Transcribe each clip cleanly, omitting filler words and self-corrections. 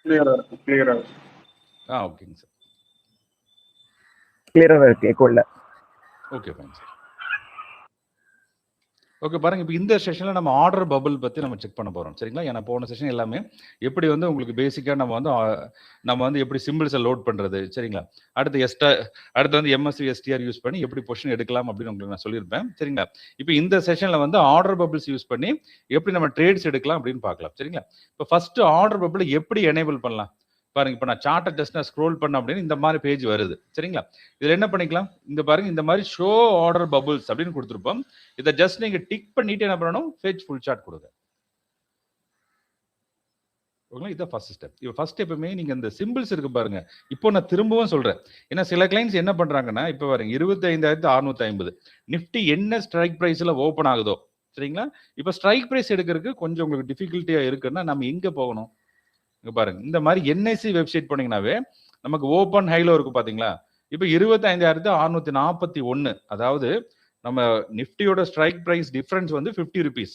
கிளியரா இருக்கு, கிளியரா இருக்கு. ஓகேங்க சார். கிளியரா இருக்கு, எக்கோ இல்ல. Okay fine sir. ஓகே பாருங்க, இப்போ இந்த செஷனில் நம்ம ஆர்டர் பபிள் பற்றி நம்ம செக் பண்ண போகிறோம் சரிங்களா. ஏன்னா போன செஷன் எல்லாமே எப்படி வந்து உங்களுக்கு பேசிக்காக நம்ம வந்து எப்படி சிம்பிள்ஸை லோட் பண்ணுறது சரிங்களா. அடுத்து வந்து எம்எஸ்சி எஸ்டிஆர் யூஸ் பண்ணி எப்படி பொசிஷன் எடுக்கலாம் அப்படின்னு உங்களுக்கு நான் சொல்லியிருப்பேன் சரிங்களா. இப்போ இந்த செஷனில் வந்து ஆர்டர் பபிள்ஸ் யூஸ் பண்ணி எப்படி நம்ம ட்ரேட்ஸ் எடுக்கலாம் அப்படின்னு பார்க்கலாம் சரிங்களா. இப்போ ஃபர்ஸ்ட் ஆர்டர் பபிள் எப்படி எனேபிள் பண்ணலாம் பாருங்க. இப்போ நான் சார்ட்டை ஜஸ்ட் நான் ஸ்க்ரோல் பண்ண அப்படின்னு இந்த மாதிரி பேஜ் வருது சரிங்களா. இதில் என்ன பண்ணிக்கலாம், இந்த பாருங்க இந்த மாதிரி ஷோ ஆர்டர் பபுள்ஸ் அப்படின்னு கொடுத்துருப்போம். இதை ஜஸ்ட் நீங்க டிக் பண்ணிட்டு என்ன பண்ணணும், ஃபெட்ச் ஃபுல் சார்ட் கொடுங்க. ஓகேங்களா, இதான் ஃபர்ஸ்ட் ஸ்டெப். இப்போ ஃபர்ஸ்ட் எப்பவுமே நீங்க இந்த சிம்பிள்ஸ் இருக்கு பாருங்க. இப்போ நான் திரும்பவும் சொல்றேன், ஏன்னா சில கிளைண்ட்ஸ் என்ன பண்றாங்கன்னா, இப்போ பாருங்க 25,650 நிஃப்டி என்ன ஸ்ட்ரைக் பிரைஸ்ல ஓப்பன் ஆகுதோ சரிங்களா. இப்போ ஸ்ட்ரைக் பிரைஸ் எடுக்கிறதுக்கு கொஞ்சம் உங்களுக்கு டிஃபிகல்ட்டியா இருக்குன்னா நம்ம எங்க போகணும் பாருங்க. இந்த மாதிரி என்ஐசி வெப்சைட் போனீங்கன்னாவே நமக்கு ஓப்பன் ஹைலோ இருக்கு பாத்தீங்களா. இப்ப 25,641, அதாவது நம்ம நிஃப்டியோட ஸ்ட்ரைக் பிரைஸ் டிஃபரன்ஸ் வந்து 50 rupees.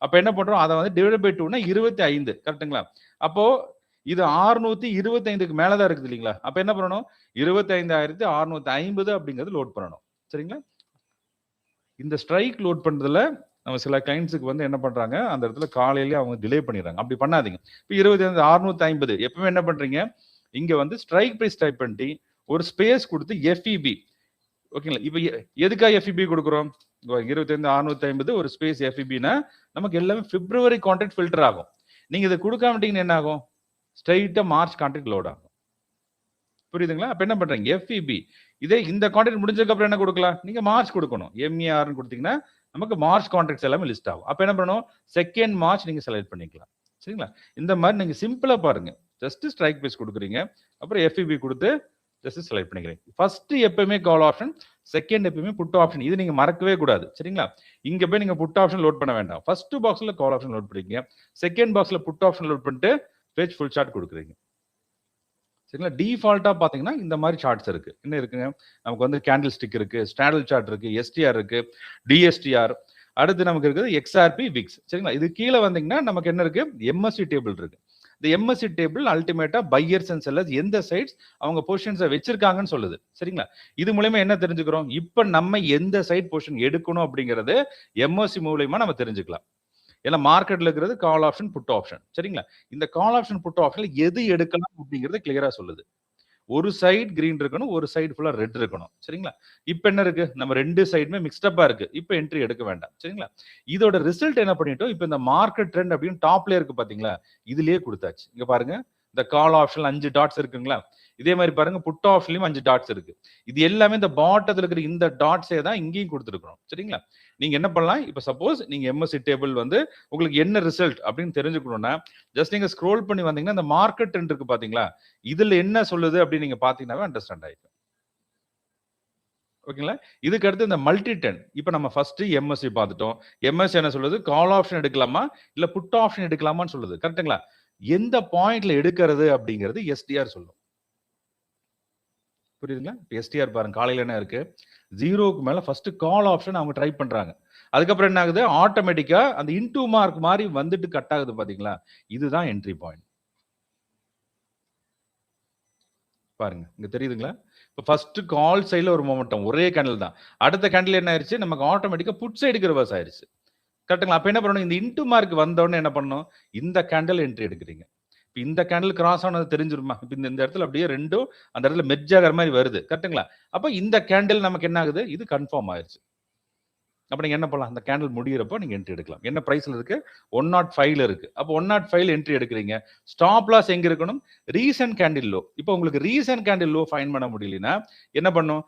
அப்ப என்ன பண்றோம், அதை வந்து டிவைட் பை 2னா 25 கரெக்டுங்களா. அப்போ இது 625க்கு மேலதான் இருக்குது இல்லைங்களா. அப்ப என்ன பண்ணணும், 25,650 அப்படிங்கிறது லோட் பண்ணணும் சரிங்களா. இந்த ஸ்ட்ரைக் லோட் பண்றதுல நம்ம சில கிளைண்ட்ஸுக்கு வந்து என்ன பண்றாங்க, அந்த இடத்துல காலையிலேயே அவங்க டிலே பண்ணிடுறாங்க. அப்படி பண்ணாதீங்க. இப்போ 25,650 எப்பவுமே என்ன பண்றீங்க, இங்க வந்து ஸ்ட்ரைக் பிரைஸ் டைப் பண்ணி ஒரு ஸ்பேஸ் கொடுத்து எஃப்இபி ஓகேங்களா. இப்போ எதுக்காக எஃப்இபி கொடுக்குறோம், 25,650 ஒரு ஸ்பேஸ் எஃப்இபினா நமக்கு எல்லாமே பிப்ரவரி கான்ட்ராக்ட் ஃபில்டர் ஆகும். நீங்க இதை கொடுக்காமட்டீங்கன்னா என்ன ஆகும், ஸ்ட்ரைட்டா மார்ச் கான்ட்ராக்ட் லோட் ஆகும். புரியுதுங்களா. அப்ப என்ன பண்றீங்க, எஃப்இபி இதே இந்த கான்ட்ராக்ட் முடிஞ்சதுக்கு அப்புறம் என்ன கொடுக்கலாம், நீங்க மார்ச் கொடுக்கணும். எம்ஏஆர்னு கொடுத்தீங்கன்னா நமக்கு மார்ச் கான்ட்ராக்ட்ஸ் எல்லாமே லிஸ்ட் ஆகும். அப்ப என்ன பண்ணணும், 2nd March நீங்க செலக்ட் பண்ணிக்கலாம் சரிங்களா. இந்த மாதிரி நீங்க சிம்பிளா பாருங்க, ஜஸ்ட் ஸ்ட்ரைக் பிரைஸ் கொடுக்குறீங்க, அப்புறம் எஃப்இபி கொடுத்து ஜஸ்ட் செலக்ட் பண்ணிக்கிறீங்க. ஃபர்ஸ்ட் எப்பவுமே கால் ஆப்ஷன், செகண்ட் எப்பவுமே புட் ஆப்ஷன். இது நீங்க மறக்கவே கூடாது சரிங்களா. இங்க போய் நீங்க புட் ஆப்ஷன் லோட் பண்ண வேண்டாம். ஃபர்ஸ்ட் பாக்ஸ்ல கால் ஆப்ஷன் லோட் பண்ணிக்கீங்க, செகண்ட் பாக்ஸ்ல புட் ஆப்ஷன் லோட் பண்ணிட்டு பேஜ் ஃபுல் சார்ட் கொடுக்குறீங்க சரிங்களா. டிஃபால்ட்டா பாத்தீங்கன்னா இந்த மாதிரி சார்ட்ஸ் இருக்கு. என்ன இருக்குங்க, நமக்கு வந்து கேண்டில் ஸ்டிக் இருக்கு, ஸ்டாடல் சார்ட் இருக்கு, எஸ்டிஆர் இருக்கு, டிஎஸ்டிஆர், அடுத்து நமக்கு இருக்குது எக்ஸ்ஆர்பி, விக்ஸ் சரிங்களா. இது கீழே வந்தீங்கன்னா நமக்கு என்ன இருக்கு, எம்எஸ்சி டேபிள் இருக்கு. இந்த எம்எஸ்சி டேபிள் அல்டிமேட்டா பையர்ஸ் அண்ட் செல்லர்ஸ் எந்த சைட்ஸ் அவங்க பொசிஷன்ஸை வச்சிருக்காங்கன்னு சொல்லுது சரிங்களா. இது மூலமா என்ன தெரிஞ்சுக்கிறோம், இப்ப நம்ம எந்த சைட் பொசிஷன் எடுக்கணும் அப்படிங்கிறது எம்எஸ்சி மூலமா நம்ம தெரிஞ்சுக்கலாம். ஏன்னா மார்க்கெட்ல இருக்கிறது கால் ஆப்ஷன், புட் ஆப்ஷன் சரிங்களா. இந்த கால் ஆப்ஷன், புட் ஆப்ஷன்ல எது எடுக்கலாம் அப்படிங்கறது கிளியரா சொல்லுது. ஒரு சைடு கிரீன் இருக்கணும், ஒரு சைடு ஃபுல்லா ரெட் இருக்கணும் சரிங்களா. இப்ப என்ன இருக்கு, நம்ம ரெண்டு சைடுமே மிக்ஸ்டப்பா இருக்கு. இப்ப என்ட்ரி எடுக்க வேண்டாம் சரிங்களா. இதோட ரிசல்ட் என்ன பண்ணிட்டோம், இப்ப இந்த மார்க்கெட் ட்ரெண்ட் அப்படின்னு டாப்ல இருக்கு பாத்தீங்களா, இதுலயே கொடுத்தாச்சு. இங்க பாருங்க, இந்த கால் ஆப்ஷன் 5 டாட்ஸ் இருக்குங்களா, இதே மாதிரி பாருங்க புட் ஆப்ஷன்லயும் 5 டாட்ஸ் இருக்கு. இது எல்லாமே இந்த பாட்டத்துல இருக்கிற இந்த டாட்ஸே தான் இங்கேயும் கொடுத்துருக்கோம் சரிங்களா. நீங்க என்ன பண்ணலாம், இப்ப சப்போஸ் நீங்க எம்எஸ்சி டேபிள் வந்து உங்களுக்கு என்ன ரிசல்ட் அப்படின்னு தெரிஞ்சுக்கணும்னா ஜஸ்ட் நீங்க ஸ்க்ரோல் பண்ணி வந்தீங்கன்னா இந்த மார்க்கெட் ட்ரெண்ட் இருக்கு பாத்தீங்களா, இதுல என்ன சொல்லுது அப்படின்னு நீங்க பாத்தீங்கன்னாவே அண்டர்ஸ்டாண்ட் ஆயிடும் ஓகேங்களா. இதுக்கு அடுத்து இந்த மல்டி டென். இப்ப நம்ம ஃபர்ஸ்ட் எம்எஸ்சி பார்த்துட்டோம். எம்எஸ்சி என்ன சொல்லுது, கால் ஆப்ஷன் எடுக்கலாமா இல்ல புட் ஆப்ஷன் எடுக்கலாமான்னு சொல்லுது கரெக்டுங்களா. எந்த பாயிண்ட்ல எடுக்கிறது அப்படிங்கிறது எஸ்டிஆர் சொல்லும். புரியுதுங்களா. எஸ்டிஆர் பாருங்க, காலையில என்ன இருக்கு, 0க்கு மேல ஃபர்ஸ்ட் கால் ஆப்ஷன் அவங்க ட்ரை பண்றாங்க. அதுக்கப்புறம் என்ன ஆகுது, ஆட்டோமேட்டிக்கா அந்த இன்டூ மார்க் மாதிரி வந்துட்டு கட் ஆகுது பாத்தீங்களா. இதுதான் என்ட்ரி பாயிண்ட். பாருங்க இங்க தெரியுதுங்களா. இப்போ ஃபர்ஸ்ட் கால் சைடுல ஒரு மொமெண்டம், ஒரே கேண்டில் தான். அடுத்த கேண்டில் என்ன ஆயிருச்சு, நமக்கு ஆட்டோமேட்டிக்கா புட் சைடுக்கு ரிவர்ஸ் ஆயிருச்சு கரெக்டுங்களா. அப்ப என்ன பண்ணணும், இந்த இன்டூ மார்க் வந்தோடனே என்ன பண்ணணும், இந்த கேண்டில் என்ட்ரி எடுக்கிறீங்க. இந்த கேண்டில் கிராஸ் ஆனது தெரிஞ்சிருமா, இப்ப இந்த இடத்துல அப்படியே ரெண்டும் அந்த இடத்துல மெர்ஜ் ஆகிற மாதிரி வருது கரெக்டுங்களா. அப்ப இந்த கேண்டில் நமக்கு என்ன ஆகுது, இது கன்ஃபார்ம் ஆயிருச்சு. அப்ப நீங்க என்ன பண்ணலாம், அந்த கேண்டில் முடியிறப்போ நீங்க என்ட்ரி எடுக்கலாம். என்ன பிரைஸ்ல இருக்கு, 105 இருக்கு. அப்போ 105 என்ட்ரி எடுக்கிறீங்க. ஸ்டாப் லாஸ் எங்க இருக்கணும், ரீசன்ட் கேண்டில் லோ. இப்போ உங்களுக்கு ரீசன்ட் கேண்டில் லோ ஃபைண்ட் பண்ண முடியலனா என்ன பண்ணும்,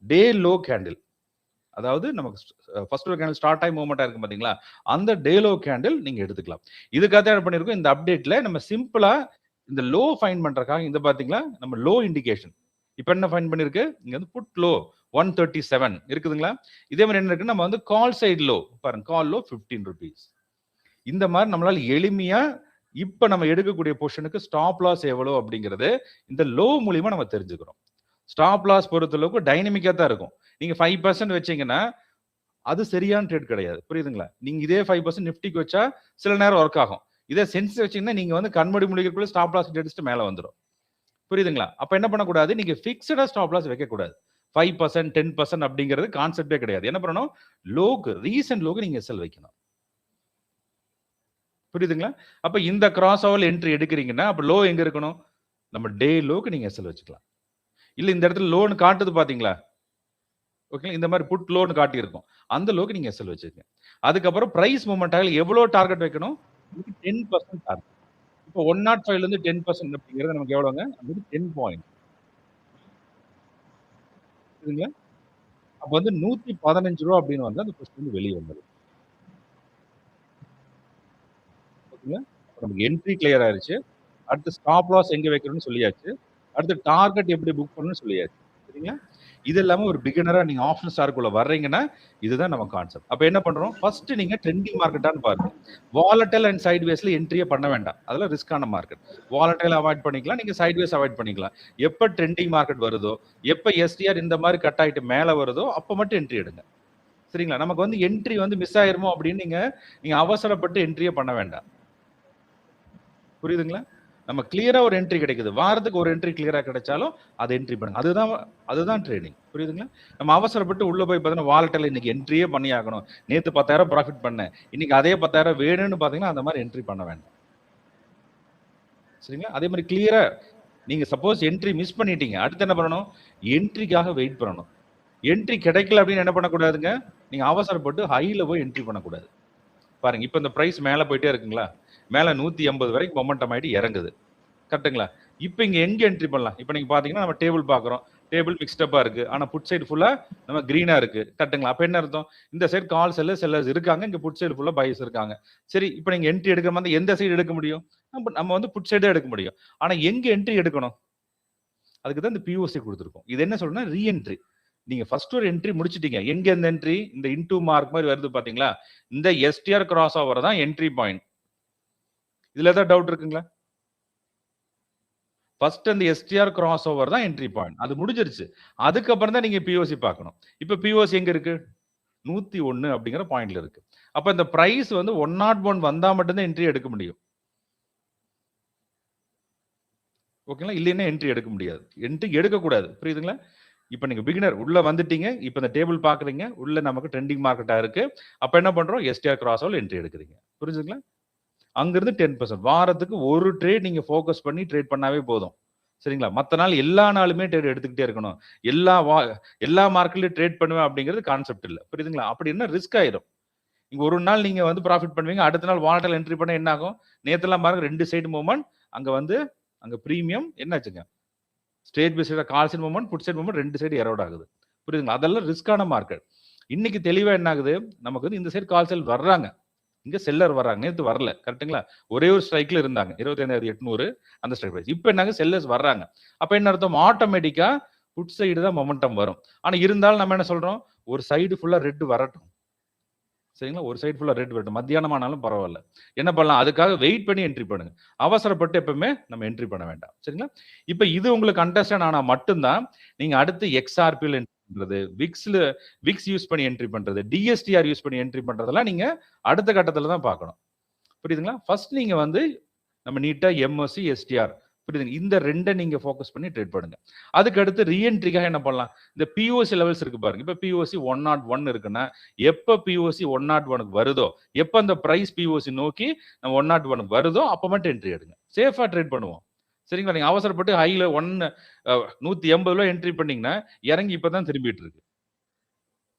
டே லோ கேண்டில், அதாவது நமக்கு ஃபர்ஸ்ட் ஒரு கேண்டில் ஸ்டார்ட் ஆகி மூவ்மெண்டா இருக்கு பாத்தீங்களா, அந்த டே லோ கேண்டில் நீங்க எடுத்துக்கலாம். இதுக்காக என்ன பண்ணிருக்கோம், இந்த அப்டேட்ல நம்ம சிம்பிளா இந்த லோ ஃபைண்ட் பண்றதுக்காக இந்த பாத்தீங்களா நம்ம லோ இண்டிகேஷன் இப்போ என்ன ஃபைண்ட் பண்ணிருக்கு, இங்க வந்து புட் லோ 137 இருக்குதுங்களா. இதே மாதிரி என்ன இருக்கு, நம்ம வந்து கால் சைடு லோ பாருங்க, கால் லோ 15 rupees. இந்த மாதிரி நம்மளால எளிமையா இப்ப நம்ம எடுக்கக்கூடிய பொசிஷனுக்கு ஸ்டாப் லாஸ் எவ்வளவு அப்படிங்கிறது இந்த லோ மூலியமா நம்ம தெரிஞ்சுக்கிறோம். ஸ்டாப் லாஸ் பொறுத்தளவுக்கு டைனமிக்கா தான் இருக்கும். நீங்க 5% வச்சீங்கன்னா அது சரியான ட்ரேட் கிடையாது. புரியுதுங்களா. நீங்க இதே 5% நிஃப்டிக்கு வச்சா சில நேரம் ஒர்க் ஆகும். இதை சென்ஸ் வச்சீங்கன்னா நீங்க வந்து கண்மூடி முடிக்கிறதுக்குள்ள ஸ்டாப் லாஸ் எடுத்துட்டு மேல வந்துடும். புரியுதுங்களா? அப்ப என்ன பண்ணக்கூடாது, நீங்க ஃபிக்ஸடா ஸ்டாப் லாஸ் வைக்கக்கூடாது. 5% 10% அப்படிங்கிறது கான்செப்டே கிடையாது. என்ன பண்ணணும், லோக்கு ரீசன்ட் லோக்கு நீங்க எஸ்எல் வைக்கணும். புரியுதுங்களா? அப்ப இந்த கிராஸ் ஓவர் என்ட்ரி எடுக்கிறீங்கன்னா அப்ப லோ எங்க இருக்கணும், நம்ம டே லோக்கு நீங்க எஸ்எல் வச்சுக்கலாம். இல்ல இந்த இடத்துல லோன் காட்டுது பாத்தீங்களா, ஓகே, இந்த மாதிரி புட் லோன் காட்டி இருக்கும், அந்த லோக்கு நீங்க எஸ்எல் வச்சுக்கங்க. அதுக்கப்புறம் பிரைஸ் மூவ்மெண்ட் எவ்வளவு டார்கெட் வைக்கணும், 10% டார்கெட். இப்போ 105 இருந்து 10% அப்படிங்கிறது நமக்கு எவ்வளவுங்க, 10 பாயிண்ட். புரியுதுங்களா? அப்ப வந்து ரூ. 115 அப்படின்னு வந்து அந்த கொஸ்டின் வந்து வெளியே வந்தது. ஓகேங்களா? நமக்கு என்ட்ரி கிளியர் ஆயிருச்சு. அடுத்து ஸ்டாப் லாஸ் எங்க வைக்கணும்னு சொல்லியாச்சு. அடுத்து டார்கெட் எப்படி புக் பண்ணணும்னு சொல்லியாச்சு. சரிங்களா? இது இல்லாம ஒரு பிகினரா நீங்க ஆப்ஷன் ஸ்டார்க்குள்ள வர்றீங்கன்னா, இதுதான் நம்ம கான்செப்ட். அப்ப என்ன பண்றோம்? ஃபர்ஸ்ட் நீங்க ட்ரெண்டிங் மார்க்கெட்டான்னு பாருங்க. வாலடைல் அண்ட் சைட்வேஸ்ல என்ட்ரியே பண்ண வேண்டாம். அதெல்லாம் ரிஸ்கான மார்க்கெட். வாலடைல் அவாய்ட் பண்ணிக்கலாம். நீங்க சைட்வேஸ் அவாய்ட் பண்ணிக்கலாம். எப்ப ட்ரெண்டிங் மார்க்கெட் வருதோ, எப்ப எஸ்டிஆர் இந்த மாதிரி கட் ஆயிட்டு மேல வருதோ, அப்ப மட்டும் என்ட்ரி எடுங்க. சரிங்களா? நமக்கு வந்து என்ட்ரி வந்து மிஸ் ஆயிருமோ அப்படின்னு நீங்க அவசரப்பட்டு என்ட்ரியே பண்ண வேண்டாம். புரியுதுங்களா? நம்ம கிளியரா ஒரு என்ட்ரி கிடைக்குது. வாரத்துக்கு ஒரு என்ட்ரி கிளியரா கிடைச்சாலும் அதை என்ட்ரி பண்ணுங்க. அதுதான் ட்ரேடிங். புரியுதுங்களா? நம்ம அவசரப்பட்டு உள்ள போய் பார்த்தீங்கன்னா வாலட்டைல் இன்னைக்கு என்ட்ரியே பண்ணி ஆகணும். நேத்து 10,000 ப்ராஃபிட் பண்ணேன், இன்னைக்கு அதே 10,000 வேணும்னு பாத்தீங்கன்னா அந்த மாதிரி என்ட்ரி பண்ண வேண்டாம். சரிங்களா? அதே மாதிரி கிளியரா நீங்க சப்போஸ் என்ட்ரி மிஸ் பண்ணிட்டீங்க, அடுத்து என்ன பண்ணணும், என்ட்ரிக்காக வெயிட் பண்ணணும். என்ட்ரி கிடைக்கல அப்படின்னு என்ன பண்ணக்கூடாதுங்க, நீங்க அவசரப்பட்டு ஹைல போய் என்ட்ரி பண்ணக்கூடாது. பாருங்க, இப்ப இந்த பிரைஸ் மேல போயிட்டே இருக்குங்களா, மேல 180 வரைக்கும் மொமெண்டம் ஆயிட்டு இறங்குது, கரெக்ட்டுங்களா? இப்போ இங்க எங்க என்ட்ரி பண்ணலாம்? இப்போ நீங்க பாத்தீங்கன்னா நம்ம டேபிள் பாக்குறோம், டேபிள் மிக்ஸ்டப்பா இருக்கு, ஆனா புட் சைடு ஃபுல்லா நம்ம கிரீனா இருக்கு, கரெக்ட்டுங்களா? அப்ப என்ன அர்த்தம், இந்த சைடு கால் செல்லர்ஸ் இருக்காங்க, இங்க புட் சைடு ஃபுல்லா பைஸ் இருக்காங்க. சரி, இப்போ நீங்க என்ட்ரி எடுக்கிற மாதிரி எந்த சைடு எடுக்க முடியும், நம்ம வந்து புட் சைடு எடுக்க முடியும். ஆனா எங்க என்ட்ரி எடுக்கணும், அதுக்கு தான் இந்த பிஓசி கொடுத்துருக்கோம். இது என்ன சொல்றேன்னா ரீஎன்ட்ரி. நீங்க ஃபர்ஸ்ட் ஒரு என்ட்ரி முடிச்சிட்டீங்க, எங்க இந்த என்ட்ரி, இந்த இன்டூ மார்க் மாதிரி வருது பாத்தீங்களா, இந்த எஸ்டிஆர் கிராஸ் ஓவர் தான் என்ட்ரி பாயிண்ட். இதுல ஏதாவது டவுட் இருக்குங்களா? ஃபர்ஸ்ட் அந்த எஸ்டிஆர் கிராஸ் ஓவர் தான் என்ட்ரி பாயிண்ட், அது முடிஞ்சிருச்சு. அதுக்கப்புறம் தான் நீங்க பிஓசி பார்க்கணும். இப்ப பிஓசி எங்க இருக்கு, 101 அப்படிங்கிற பாயிண்ட்ல இருக்கு. அப்ப இந்த பிரைஸ் வந்து 101 வந்தா மட்டும் தான் என்ட்ரி எடுக்க முடியும். ஓகேங்களா? இல்லைன்னா என்ட்ரி எடுக்க முடியாது. என்ட்ரி எடுக்கக்கூடாது. புரியுதுங்களா? இப்போ நீங்க பிகினர் உள்ள வந்துட்டீங்க. இப்போ இந்த டேபிள் பார்க்குறீங்க. உள்ள நமக்கு ட்ரெண்டிங் மார்க்கெட்டா இருக்கு. அப்ப என்ன பண்றோம்? எஸ்டிஆர் கிராஸ் ஓவர்ல என்ட்ரி எடுக்குறீங்க. புரிஞ்சுதுங்களா? அங்கிருந்து 10% வாரத்துக்கு ஒரு ட்ரேட் நீங்க ஃபோக்கஸ் பண்ணி ட்ரேட் பண்ணாவே போதும். சரிங்களா? மத்த நாள் எல்லா நாளுமே ட்ரேட் எடுத்துக்கிட்டே இருக்கணும். எல்லா மார்க்கெட்லயும் ட்ரேட் பண்ணுவேன் அப்படிங்கிறது கான்செப்ட் இல்ல. புரியுதுங்களா? அப்படின்னா ரிஸ்க் ஆயிரும். இங்க ஒரு நாள் நீங்க வந்து ப்ராஃபிட் பண்ணுவீங்க. அடுத்த நாள் வாலடைல் என்ட்ரி பண்ணா என்ன ஆகும்? நேத்தெல்லாம் பாருங்க 2 சைடு மூவ்மெண்ட். அங்க வந்து அங்க பிரீமியம் என்னாச்சுங்க? ஸ்ட்ரெயிட் பை ஸ்ட்ரெயிட்டா call side movement, put side movement 2 side erode ஆகுது. புரியுதுங்களா? அதெல்லாம் ரிஸ்கான மார்க்கெட். இன்னைக்கு தெளிவா என்ன ஆகுது? நமக்கு வந்து இந்த சைடு கால் சைடு வர்றாங்க. இங்க செல்லர் வர்றாங்க. நேத்து வரல. கரெக்ட்டுங்களா? ஒரே ஒரு ஸ்ட்ரைக்ல இருந்தாங்க. 25,800 அந்த ஸ்ட்ரைக் பிரைஸ். இப்போ என்னங்க செல்லர்ஸ் வர்றாங்க. அப்ப என்ன அர்த்தம்? ஆட்டோமேட்டிக்கா புட் சைடு தான் மொமெண்டம் வரும். ஆனா இருந்தாலும் நம்ம என்ன சொல்றோம்? ஒரு சைடு ஃபுல்லா ரெட் வரட்டும். சரிங்களா? ஒரு சைடு ஃபுல்லா ரெட் வரட்டும். மத்தியானம் ஆனாலும் பரவாயில்ல. என்ன பண்ணலாம்? அதுக்காக வெயிட் பண்ணி என்ட்ரி பண்ணுங்க. அவசரப்பட்டு எப்பவுமே நம்ம என்ட்ரி பண்ண வேண்டாம். சரிங்களா? இப்ப இது உங்களுக்கு அண்டர்ஸ்டாண்ட் ஆனா மட்டும் தான் நீங்க அடுத்து எக்ஸ்ஆர்பில என்ட்ரி பண்றது, விக்ஸ் யூஸ் பண்ணி என்ட்ரி பண்றது, டிஎஸ்டிஆர் யூஸ் பண்ணி என்ட்ரி பண்றதெல்லாம் நீங்க அடுத்த கட்டத்துல தான் பார்க்கணும். புரியுதுங்களா? ஃபர்ஸ்ட் நீங்க வந்து நம்ம நீட்டா எம்எஸ்சி, எஸ்டிஆர் புரியுதுங்க. இந்த 2 நீங்க ஃபோக்கஸ் பண்ணி ட்ரேட் பண்ணுங்க. அதுக்கு அடுத்து ரீஎன்ட்ரிக்காக என்ன பண்ணலாம்? இந்த பிஓசி லெவல்ஸ் இருக்கு பாருங்க. இப்ப பிஓசி 101 இருக்குன்னா, எப்ப பிஓசி 101க்கு வருதோ, எப்ப அந்த பிரைஸ் பிஓசி நோக்கி நம்ம 101க்கு வருதோ, அப்ப மட்டும் என்ட்ரி எடுங்க. சேஃபா ட்ரேட் பண்ணுவோம். சரிங்களா? நீங்க அவசரப்பட்டு ஹைல 180 என்ட்ரி பண்ணீங்கன்னா, இறங்கி இப்பதான் திரும்பிட்டு இருக்கு.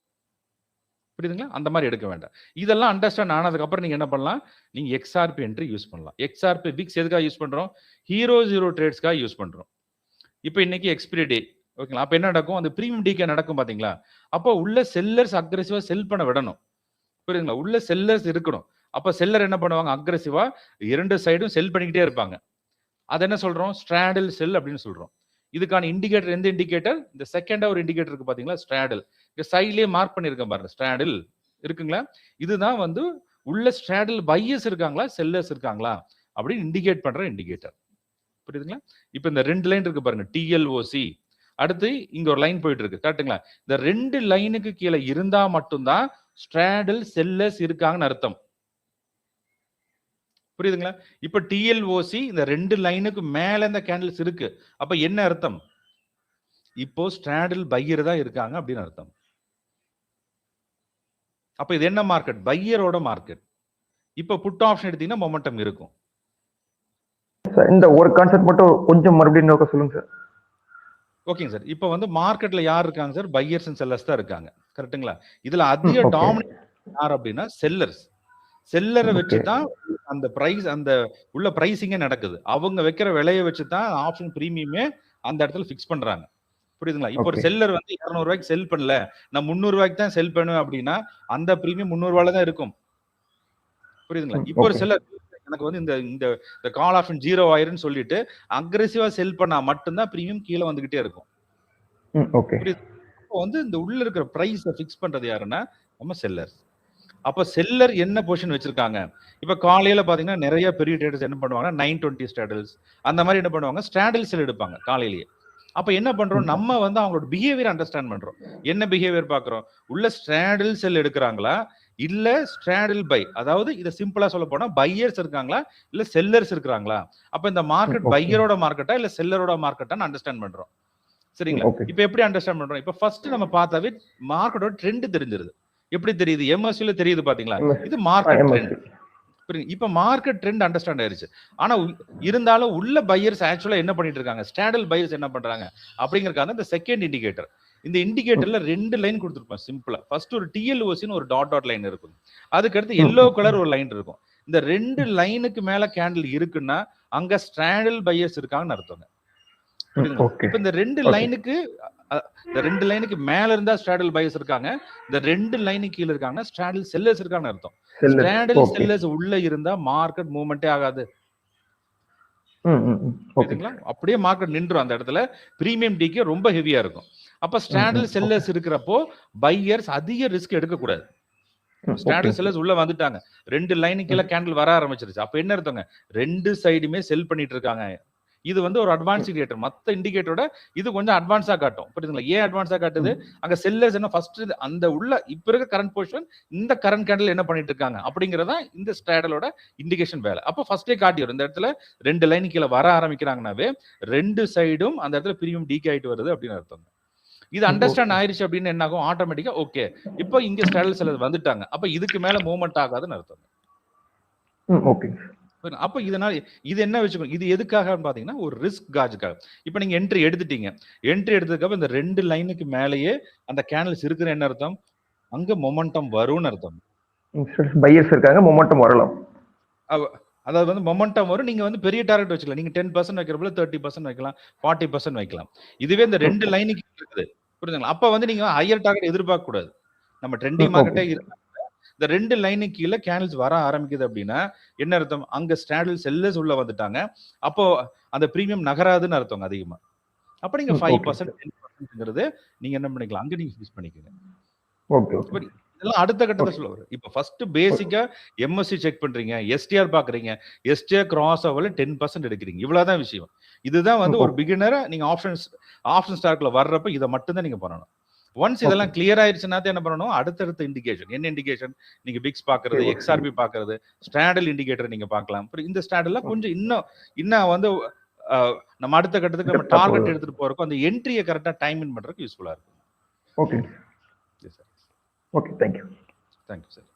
புரியுதுங்களா? அந்த மாதிரி எடுக்க வேண்டாம். இதெல்லாம் அண்டர்ஸ்டாண்ட் ஆனதுக்கு அப்புறம் நீங்க என்ன பண்ணலாம்? நீங்க எக்ஸ்ஆர்பி என்ட்ரி யூஸ் பண்ணலாம். எக்ஸ்ஆர்பி விக்ஸ் எதுக்காக யூஸ் பண்றோம்? ஹீரோ ஜீரோ ட்ரேட்ஸ்க்காக யூஸ் பண்றோம். இப்போ இன்னைக்கு எக்ஸ்பிரி டே. ஓகேங்களா? அப்ப என்ன நடக்கும்? அந்த பிரீமியம் டிகே நடக்கும் பாத்தீங்களா? அப்போ உள்ள செல்லர்ஸ் அக்ரெசிவா செல் பண்ண விடணும். புரியுதுங்களா? உள்ள செல்லர்ஸ் இருக்கணும். அப்ப செல்லர் என்ன பண்ணுவாங்க? அக்ரெசிவா 2 சைடும் செல் பண்ணிக்கிட்டே இருப்பாங்க. அது என்ன சொல்றோம்? ஸ்ட்ராடல் செல் அப்படின்னு சொல்றோம். இதுக்கான இண்டிகேட்டர் எந்த இண்டிகேட்டர்? இந்த செகண்டா ஒரு இண்டிகேட்டர் இருக்கு பாத்தீங்களா? ஸ்ட்ராடல். இங்க சைட்லயே மார்க் பண்ணியிருக்கேன் பாருங்க. ஸ்ட்ராடல் இருக்குங்களா? இதுதான் வந்து உள்ள ஸ்ட்ராடல் பையர்ஸ் இருக்காங்களா? செல்லர்ஸ் இருக்காங்களா? அப்படின்னு இண்டிகேட் பண்ற இண்டிகேட்டர். புரியுதுங்களா? இப்ப இந்த 2 லைன் இருக்கு பாருங்க. டிஎல்ஓசி. அடுத்து இங்க ஒரு லைன் போயிட்டு இருக்கு. கரெக்ட்டுங்களா? இந்த 2 லைனுக்கு கீழ இருந்தா மட்டும் தான் ஸ்ட்ராடல் செல்லர்ஸ் இருக்காங்கன்னு அர்த்தம். புரியுதுங்களா? இப்ப டிஎல்ஓசி இந்த 2 லைனுக்கு மேல இந்த கேண்டில்ஸ் இருக்கு. அப்ப என்ன அர்த்தம்? இப்போ ஸ்ட்ராடில் பையர் தான் இருக்காங்க அப்படின்னு அர்த்தம். அப்ப இது என்ன மார்க்கெட்? பையரோட மார்க்கெட். இப்ப புட் ஆப்ஷன் எடுத்தீங்கன்னா மொமெண்டம் இருக்கும். இந்த ஒரு கான்செப்ட் மட்டும் கொஞ்சம் மறுபடியும் நோக்க சொல்லுங்க சார். ஓகேங்க சார். இப்ப வந்து மார்க்கெட்ல யார் இருக்காங்க சார்? பையர்ஸ் அண்ட் செல்லர்ஸ் தான் இருக்காங்க. கரெக்ட்டுங்களா? இதுல அதிக டாமினேட் யார் அப்படின்னா செல்லர்ஸ். செல்லரை வச்சு தான் அந்த பிரைஸ் அந்த உள்ள பிரைசிங்கே நடக்குது. அவங்க வைக்கிற விலையை வச்சு தான் ஆப்ஷன் பிரீமியமே அந்த இடத்துல ஃபிக்ஸ் பண்றாங்க. புரியுதுங்களா? இப்போ ஒரு செல்லர் வந்து 200 ரூபாய்க்கு செல் பண்ணல, நான் 300 ரூபாய்க்கு தான் செல் பண்ணுவேன் அப்படின்னா அந்த பிரீமியம் 300 ரூபாயில தான் இருக்கும். புரியுதுங்களா? இப்போ ஒரு செல்லர் எனக்கு வந்து இந்த இந்த கால் ஆப்ஷன் 0 ஆயிருன்னு சொல்லிட்டு அக்ரெசிவா செல் பண்ணா மட்டும்தான் பிரீமியம் கீழே வந்துகிட்டே இருக்கும். இப்போ வந்து இந்த உள்ள இருக்கிற பிரைஸை ஃபிக்ஸ் பண்றது யாருன்னா நம்ம செல்லர். அப்ப செல்லர் என்ன பொசிஷன் வச்சிருக்காங்க? இப்ப காலையில பாத்தீங்கன்னா நிறைய பெரிய ட்ரேடர்ஸ் என்ன பண்ணுவாங்க, 920 ஸ்ட்ராடல்ஸ் அந்த மாதிரி என்ன பண்ணுவாங்க, ஸ்ட்ராடல் செல் எடுப்பாங்க காலையிலேயே. அப்ப என்ன பண்றோம், நம்ம வந்து அவங்களோட பிஹேவியர் அண்டர்ஸ்டாண்ட் பண்றோம். என்ன பிஹேவியர் பாக்குறோம், உள்ள ஸ்ட்ராடல் செல் எடுக்கிறாங்களா இல்ல ஸ்ட்ராடல் பை, அதாவது இதை சிம்பிளா சொல்ல போனா பையர்ஸ் இருக்காங்களா இல்ல செல்லர்ஸ் இருக்காங்களா. அப்ப இந்த மார்க்கெட் பையரோட மார்க்கெட்டா இல்ல செல்லரோட மார்க்கெட்டான்னு அண்டர்ஸ்டாண்ட் பண்றோம். சரிங்களா? இப்ப எப்படி அண்டர்ஸ்டாண்ட் பண்றோம்? இப்ப ஃபர்ஸ்ட் நம்ம பார்த்தாவே மார்க்கெட்டோட ட்ரெண்ட் தெரிஞ்சிருது. எப்படி தெரியுது? எம்எஸ்சில தெரியுது பாத்தீங்களா? இது மார்க்கெட் ட்ரெண்ட். இப்ப மார்க்கெட் ட்ரெண்ட் அண்டர்ஸ்டாண்ட் ஆயிருச்சு. ஆனா இருந்தாலும் உள்ள பையர்ஸ் ஆக்சுவலா என்ன பண்ணிட்டு இருக்காங்க, ஸ்ட்ராடல் பையர்ஸ் என்ன பண்றாங்க அப்படிங்கறதுக்காக இந்த செகண்ட் இண்டிகேட்டர். இந்த இண்டிகேட்டர்ல 2 லைன் கொடுத்துருப்போம் சிம்பிளா. ஃபர்ஸ்ட் ஒரு டிஎல்ஓசின்னு ஒரு டாட் லைன் இருக்கும். அதுக்கு அடுத்து எல்லோ கலர் ஒரு லைன் இருக்கும். இந்த 2 லைனுக்கு மேல கேண்டில் இருக்குன்னா அங்க ஸ்ட்ராடல் பையர்ஸ் இருக்காங்கன்னு அர்த்தங்க. இப்ப இந்த 2 லைனுக்கு மேல இருந்தா ஸ்ட்ராடல் பையர்ஸ் இருக்காங்க, இந்த 2 லைனுக்கு கீழ இருக்காங்க ஸ்ட்ராடல் செல்லர்ஸ் இருக்காங்கன்னு அர்த்தம். ஸ்ட்ராடல் செல்லர்ஸ் உள்ள இருந்தா மார்க்கெட் மூவ்மெண்டே ஆகாது. அப்படியே மார்க்கெட் நின்றும் அந்த இடத்துல. பிரீமியம் டிகே ரொம்ப ஹெவியா இருக்கும். அப்ப ஸ்ட்ராடல் செல்லர்ஸ் இருக்கிறப்போ பையர்ஸ் அதிக ரிஸ்க் எடுக்க கூடாது. ஸ்ட்ராடல் செல்லர்ஸ் உள்ள வந்துட்டாங்க, 2 லைனுக்கு கீழ கேண்டில் வர ஆரம்பிச்சிருச்சு. அப்ப என்ன அர்த்தங்க, 2 சைடுமே செல் பண்ணிட்டு இருக்காங்க. இது வந்து ஒரு அட்வான்ஸ் இண்டிகேட்டர். மத்த இண்டிகேட்டரோட இது கொஞ்சம் அட்வான்ஸா காட்டும். புரியுதுங்களா? ஏன் அட்வான்ஸா காட்டுது? அங்க செல்லர்ஸ் என்ன ஃபர்ஸ்ட் அந்த உள்ள இப்ப இருக்க கரண்ட் பொசிஷன் இந்த கரண்ட் கேண்டில் என்ன பண்ணிட்டு இருக்காங்க அப்படிங்கறத இந்த ஸ்ட்ராடலோட இண்டிகேஷன் வேலை. அப்ப ஃபர்ஸ்டே காட்டிடும் இந்த இடத்துல 2 லைன் கீழ வர ஆரம்பிக்கிறாங்கனாவே 2 சைடும் அந்த இடத்துல பிரீமியம் டீகே ஆயிட்டு வருது அப்படின்னு அர்த்தம். இது அண்டர்ஸ்டாண்ட் ஆயிருச்சு அப்படின்னு என்ன ஆகும், ஆட்டோமேட்டிக்கா ஓகே இப்போ இங்க ஸ்ட்ராடல் செல்லர் வந்துட்டாங்க, அப்ப இதுக்கு மேல மூவ்மெண்ட் ஆகாதுன்னு அர்த்தம். அப்ப இதனால இது என்ன வச்சுக்கணும், இது எதுக்காக பாத்தீங்கன்னா ஒரு ரிஸ்க் காஜுக்காக. இப்ப நீங்க என்ட்ரி எடுத்துட்டீங்க, என்ட்ரி எடுத்ததுக்கு இந்த 2 லைனுக்கு மேலேயே அந்த கேண்டில்ஸ் இருக்கிற என்ன அர்த்தம், அங்க மொமெண்டம் வரும்னு அர்த்தம். பையர்ஸ் இருக்காங்க, மொமெண்டம் வரலாம். அதாவது வந்து மொமெண்டம் வரும். நீங்க வந்து பெரிய டார்கெட் வச்சுக்கலாம். நீங்க 10% வைக்கிறப்பல 30% வைக்கலாம், 40% வைக்கலாம். இதுவே இந்த 2 லைனுக்கு இருக்குது, புரியுதுங்களா? அப்ப வந்து நீங்க ஹையர் டார்கெட் எதிர்பார்க்க கூடாது. நம்ம ட்ரெண்டிங் மார்க்கெட்டே இந்த 2 லைனுக்கு கீழே கேண்டில்ஸ் வர ஆரம்பிக்குது அப்படின்னா என்ன அர்த்தம், அங்க ஸ்ட்ராடல் செல்லர்ஸ் உள்ள வந்துட்டாங்க. அப்போ அந்த பிரீமியம் நகராதுன்னு அர்த்தம் அதிகமா. அப்ப நீங்க 5% 10%ங்கிறது நீங்க என்ன பண்ணிக்கலாம், அங்க நீங்க ஃபிக்ஸ் பண்ணிக்கங்க. இதெல்லாம் அடுத்த கட்டத்தை சொல்ல வரும். இப்ப ஃபர்ஸ்ட் பேசிக்கா எம்எஸ்சி செக் பண்றீங்க, எஸ்டிஆர் பாக்குறீங்க, எஸ்டிஆர் கிராஸ் ஓவர்ல 10% எடுக்கிறீங்க, இவ்வளவுதான் விஷயம். இதுதான் வந்து ஒரு பிகினரா நீங்க ஆப்ஷன் ஸ்டாக்ல வர்றப்ப இதை மட்டும் தான் நீங்க பண்ணணும். ஒன்ஸ் இதெல்லாம் கிளியர் ஆயிருச்சுன்னா என்ன பண்ணணும், அடுத்தடுத்த இண்டிகேஷன் என்ன இண்டிகேஷன், நீங்க பிக்ஸ் பாக்குறது, எக்ஸ்ஆர்பி பாக்குறது, ஸ்ட்ராடல் இண்டிகேட்டர் நீங்க பார்க்கலாம். இந்த ஸ்ட்ராடல்ல கொஞ்சம் இன்னும் வந்து நம்ம அடுத்த கட்டத்துக்கு நம்ம டார்கெட் எடுத்துட்டு போறதுக்கு அந்த என்ட்ரியை கரெக்டா டைமிங் பண்றதுக்கு யூஸ்ஃபுல்லா இருக்கும். Okay sir. Okay, thank you. Thank you sir.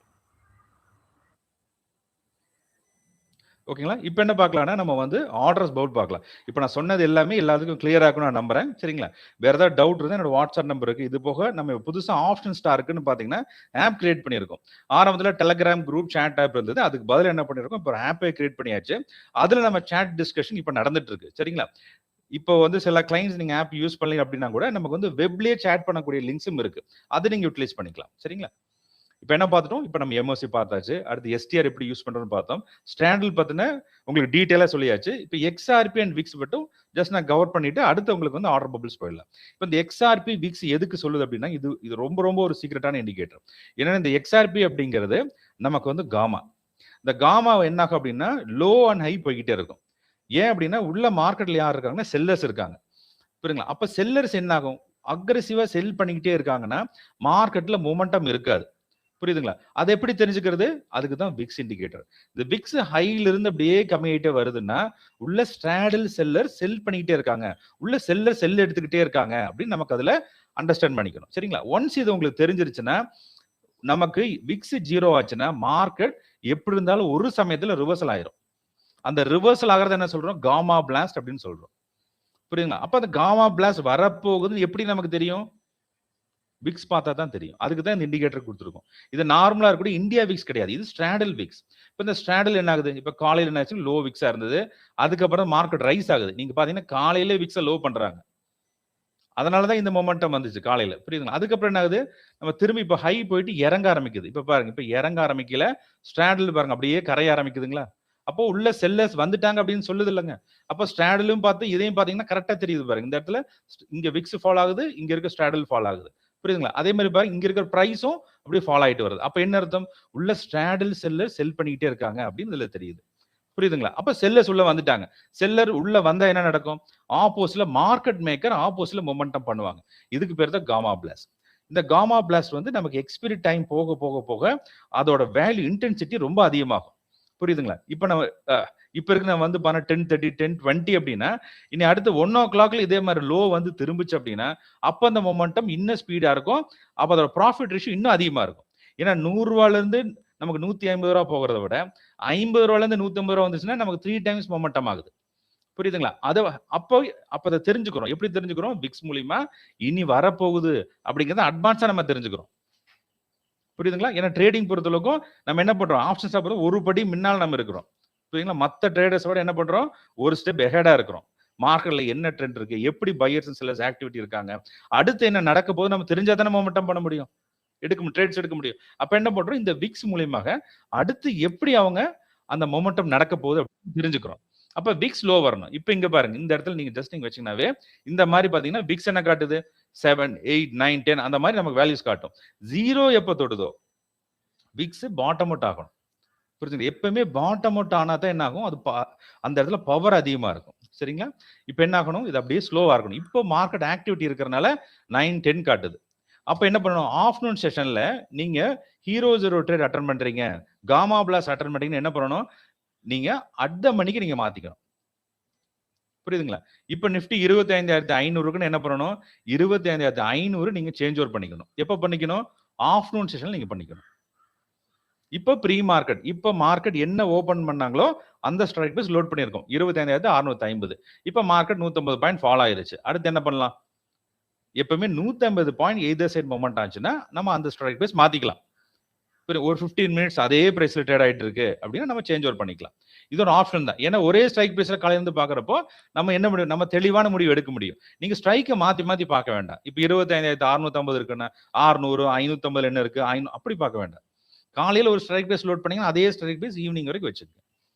ஓகேங்களா? இப்போ என்ன பார்க்கலாம்னா நம்ம வந்து ஆர்டர்ஸ் பவுட் பார்க்கலாம். இப்போ நான் சொன்னது எல்லாமே எல்லாத்துக்கும் கிளியர் ஆகும் நான் நம்புறேன். சரிங்களா? வேற ஏதாவது டவுட் இருந்தால் என்னோட வாட்ஸ்அப் நம்பர் இருக்கு. இது போக நம்ம புதுசாக ஆப்ஷன் ஸ்டார்க்குன்னு பார்த்தீங்கன்னா ஆப் கிரியேட் பண்ணியிருக்கோம். ஆரம்பத்தில் டெலகிராம் குரூப் சேட் ஆப் இருந்தது, அதுக்கு பதில் என்ன பண்ணியிருக்கோம், இப்போ ஆப்பை கிரியேட் பண்ணியாச்சு. அதில் நம்ம சேட் டிஸ்கஷன் இப்போ நடந்துட்டு இருக்கு. சரிங்களா? இப்போ வந்து சில கிளைண்ட்ஸ் நீங்க ஆப் யூஸ் பண்ணீங்க அப்படின்னா கூட நமக்கு வந்து வெப்லேயே சேட் பண்ணக்கூடிய லிங்க்ஸும் இருக்கு, அதை நீங்க யூட்டிலைஸ் பண்ணிக்கலாம். சரிங்களா? இப்போ என்ன பார்த்துட்டோம், இப்போ நம்ம எம்ஓசி பார்த்தாச்சு, அடுத்து எஸ்டிஆர் எப்படி யூஸ் பண்றோம்னு பார்த்தோம், ஸ்டாண்டில் பார்த்தினா உங்களுக்கு டீட்டெயிலாக சொல்லியாச்சு. இப்போ எக்ஸ்ஆர்பி அண்ட் விக்ஸ் மட்டும் ஜஸ்ட் நான் கவர் பண்ணிட்டு அடுத்து உங்களுக்கு வந்து ஆர்டர் பபிள்ஸ் போயிடலாம். இப்போ இந்த எக்ஸ்ஆர்பி விக்ஸ் எதுக்கு சொல்லுது அப்படின்னா இது ரொம்ப ஒரு சீக்ரெட்டான இண்டிகேட்டர். ஏன்னா இந்த எக்ஸ்ஆர்பி அப்படிங்கிறது நமக்கு வந்து காமா. இந்த காமா என்ன ஆகும் அப்படின்னா லோ அண்ட் ஹை போய்கிட்டே இருக்கும். ஏன் அப்படின்னா உள்ள மார்க்கெட்ல யார் இருக்காங்கன்னா செல்லர்ஸ் இருக்காங்க, புரியுங்களா? அப்ப செல்லர்ஸ் என்ன ஆகும், அக்ரெசிவா செல் பண்ணிக்கிட்டே இருக்காங்கன்னா மார்க்கெட்ல மொமெண்டம் இருக்காது, புரியுதுங்களா? அதை எப்படி தெரிஞ்சுக்கிறது? அதுக்கு தான் விக்ஸ் இண்டிகேட்டர். இந்த விக்ஸ் ஹைல இருந்து அப்படியே கம்மியாயிட்டே வருதுன்னா, உள்ள ஸ்ட்ராடல் செல்லர் செல் பண்ணிக்கிட்டே இருக்காங்க. உள்ள செல்லர் செல் எடுத்துக்கிட்டே இருக்காங்க அப்படின்னு நமக்கு அதுல அண்டர்ஸ்டாண்ட் பண்ணிக்கணும். சரிங்களா? ஒன்ஸ் இது உங்களுக்கு தெரிஞ்சிருச்சுன்னா, நமக்கு விக்ஸ் 0 ஆச்சுன்னா, மார்க்கெட் எப்படி இருந்தாலும் ஒரு சமயத்துல ரிவர்சல் ஆயிரும். அந்த ரிவர்சல் ஆகுறது என்ன சொல்றோம்? காமா பிளாஸ்ட் அப்படின்னு சொல்றோம். புரியுதுங்களா? அப்ப அந்த காமா பிளாஸ்ட் வரப்போகுதுன்னு எப்படி நமக்கு தெரியும்? விக்ஸ் பார்த்தா தான் தெரியும். அதுக்கு தான் இந்த இண்டிகேட்டர் குடுத்துருக்கோம். இது நார்மலா இருக்கக்கூடிய இந்தியா விக்ஸ் கிடையாது. இது ஸ்ட்ராடல் விக்ஸ். இப்ப இந்த ஸ்ட்ராடல் என்ன ஆகுது? இப்ப காலையில என்ன ஆச்சு? லோ விக்ஸா இருந்தது. அதுக்கப்புறம் மார்க்கெட் ரைஸ் ஆகுது. நீங்க பார்த்தீங்கன்னா, காலையிலே விக்ஸ லோ பண்றாங்க. அதனால தான் இந்த மொமெண்டம் வந்துச்சு காலையில. புரியுதுங்களா? அதுக்கப்புறம் என்ன ஆகுது? நம்ம திரும்பி இப்ப ஹை போயிட்டு இறங்க ஆரம்பிக்குது. இப்ப பாருங்க, இப்ப இறங்க ஆரம்பிக்கல. ஸ்ட்ராடல் பாருங்க அப்படியே கரைய ஆரம்பிக்குதுங்களா? அப்போ உள்ள செல்லர்ஸ் வந்துட்டாங்க அப்படின்னு சொல்லுது இல்லங்க. அப்ப ஸ்ட்ராடலும் பார்த்து இதையும் பார்த்தீங்கன்னா கரெக்ட்டா தெரியுது பாருங்க. இந்த இடத்துல இங்க விக்ஸ் ஃபால் ஆகுது. இங்க இருக்க ஸ்ட்ராடல் ஃபால் ஆகுது. புரியுதுங்களா? அதே மாரி பாருங்க இங்க இருக்கிற பிரைஸும் அப்படியே ஃபால் ஆயிட்டு வருது. அப்ப என்ன அர்த்தம்? உள்ள ஸ்ட்ராடல் செல்லர் செல் பண்ணிக்கிட்டே இருக்காங்க அப்படின்னு இதுல தெரியுது. புரியுதுங்களா? அப்ப செல்லர்ஸ் உள்ள வந்துட்டாங்க. செல்லர் உள்ள வந்தா என்ன நடக்கும்? ஆப்போசிட்ல மார்க்கெட் மேக்கர் ஆப்போசிட்ல மொமெண்டம் பண்ணுவாங்க. இதுக்கு பேர் தான் காமா பிளாஸ்ட். இந்த காமா பிளாஸ்ட் வந்து நமக்கு எக்ஸ்பைரி டைம் போக போக போக அதோட வேல்யூ இன்டென்சிட்டி ரொம்ப அதிகமாகும். புரியுதுங்களா? இப்ப நம்ம இப்ப இருக்கு நம்ம வந்து 10:30 10:20 அப்படின்னா, இனி அடுத்து 1:00 இதே மாரி லோ வந்து திரும்புச்சு அப்படின்னா, அப்ப அந்த மொமெண்டம் இன்னும் ஸ்பீடா இருக்கும். அப்ப அதோட ப்ராஃபிட் ரேஷியோ இன்னும் அதிகமா இருக்கும். ஏன்னா ரூ. 100 இருந்து நமக்கு ரூ. 150 போகிறத விட, ரூ. 50 இருந்து ரூ. 150 வந்துச்சுன்னா நமக்கு 3 டைம்ஸ் மொமெண்டம் ஆகுது. புரியுதுங்களா? அப்போ அப்ப அத தெரிஞ்சுக்கிறோம். எப்படி தெரிஞ்சுக்கிறோம்? விக்ஸ் மூலியமா இனி வரப்போகுது அப்படிங்கிறத அட்வான்ஸா நம்ம தெரிஞ்சுக்கிறோம். புரியுதுங்களா? ஏன்னா ட்ரேடிங் பொறுத்தளவுக்கும் நம்ம என்ன பண்றோம்? ஆப்ஷன்ஸா பொறுத்த ஒரு படி முன்னால நம்ம இருக்கிறோம். புரியுதுங்களா? மத்த ட்ரேடர்ஸ் விட என்ன பண்றோம்? ஒரு ஸ்டெப் அஹெடா இருக்கிறோம். மார்க்கெட்ல என்ன ட்ரெண்ட் இருக்கு? எப்படி பையர்ஸ் அண்ட் செல்லர்ஸ் ஆக்டிவிட்டி இருக்காங்க? அடுத்து என்ன நடக்க போகுது நம்ம தெரிஞ்சா தானே மொமெண்டம் பண்ண முடியும். ட்ரேட்ஸ் எடுக்க முடியும். அப்ப என்ன பண்றோம்? இந்த விக்ஸ் மூலியமாக அடுத்து எப்படி அவங்க அந்த மொமெண்டம் நடக்க போகுது அப்படின்னு தெரிஞ்சுக்கிறோம். அப்ப விக்ஸ் லோ வரணும். இப்ப இங்க பாருங்க. இந்த இடத்துல நீங்க ஜஸ்ட் நீங்க வச்சீங்கன்னாவே இந்த மாரி பாத்தீங்கன்னா விக்ஸ் என்ன காட்டுது? 7, 8, 9, 10 அந்த மாரி நமக்கு வேல்யூஸ் காட்டும். 0 எப்ப தொடுதோ விக்ஸ் பாட்டம் அவுட் ஆகணும். புரியுதுங்களா? எப்பவுமே பாட்டம் அவுட் ஆனா தான் என்ன ஆகும்? அது அந்த இடத்துல பவர் அதிகமா இருக்கும். சரிங்களா? இப்ப என்ன ஆகணும்? இது அப்படியே ஸ்லோவா இருக்கணும். இப்போ மார்க்கெட் ஆக்டிவிட்டி இருக்கிறனால 9, 10 காட்டுது. அப்ப என்ன பண்ணணும்? ஆஃப்டர்நூன் செஷன்ல நீங்க ஹீரோ 0 ட்ரேட் அட்டெண்ட் பண்றீங்க. காமா பிளாஸ் அட்டெண்ட் பண்றீங்கன்னு என்ன பண்ணணும்? நீங்க அட் த மணிக்கு நீங்க மாத்திக்கணும். புரியுதுங்களா? இப்ப நிஃப்டி 25,500க்குன்னு என்ன பண்ணணும்? 25,500 நீங்க சேஞ்ச் ஓவர் பண்ணிக்கணும். எப்ப பண்ணிக்கணும்? ஆஃப்டர்நூன் செஷன்ல நீங்க பண்ணிக்கணும். இப்ப ப்ரீ மார்க்கெட். இப்ப மார்க்கெட் என்ன ஓப்பன் பண்ணாங்களோ, அந்த ஸ்ட்ரைக் பிரைஸ் லோட் பண்ணியிருக்கோம். 25,650. இப்ப மார்க்கெட் 150 பாயிண்ட் ஃபால் ஆயிருச்சு. அடுத்து என்ன பண்ணலாம்? எப்பவுமே 150 பாயிண்ட் எய்தர் சைட் மொமெண்ட் ஆச்சுன்னா, நம்ம அந்த ஸ்ட்ரைக் பிரைஸ் மாத்திக்கலாம். ஒரு 15 மினிட்ஸ் அதே பிரைஸ்ல ட்ரேட் ஆயிட்டு இருக்கு அப்படின்னா நம்ம சேஞ்ச் ஓவர் பண்ணிக்கலாம். இது ஒரு ஆப்ஷன் தான். ஏன்னா ஒரே ஸ்ட்ரைக் பிரைஸ்ல காலையில இருந்து பாக்குறப்போ நம்ம என்ன முடியும்? நம்ம தெளிவான முடிவு எடுக்க முடியும். நீங்க ஸ்ட்ரைக்கை மாத்தி மாத்தி பார்க்க வேண்டாம். இப்ப 25,650 இருக்குன்னா 600, 550 என்ன இருக்கு? அப்படி பார்க்க வேண்டாம். காலையில ஒரு ஸ்ட்ரைக் பிரைஸ் லோட் பண்ணீங்கன்னா அதே ஸ்ட்ரைக் பிரைஸ் ஈவினிங் வரைக்கும் வச்சிருக்கேன்.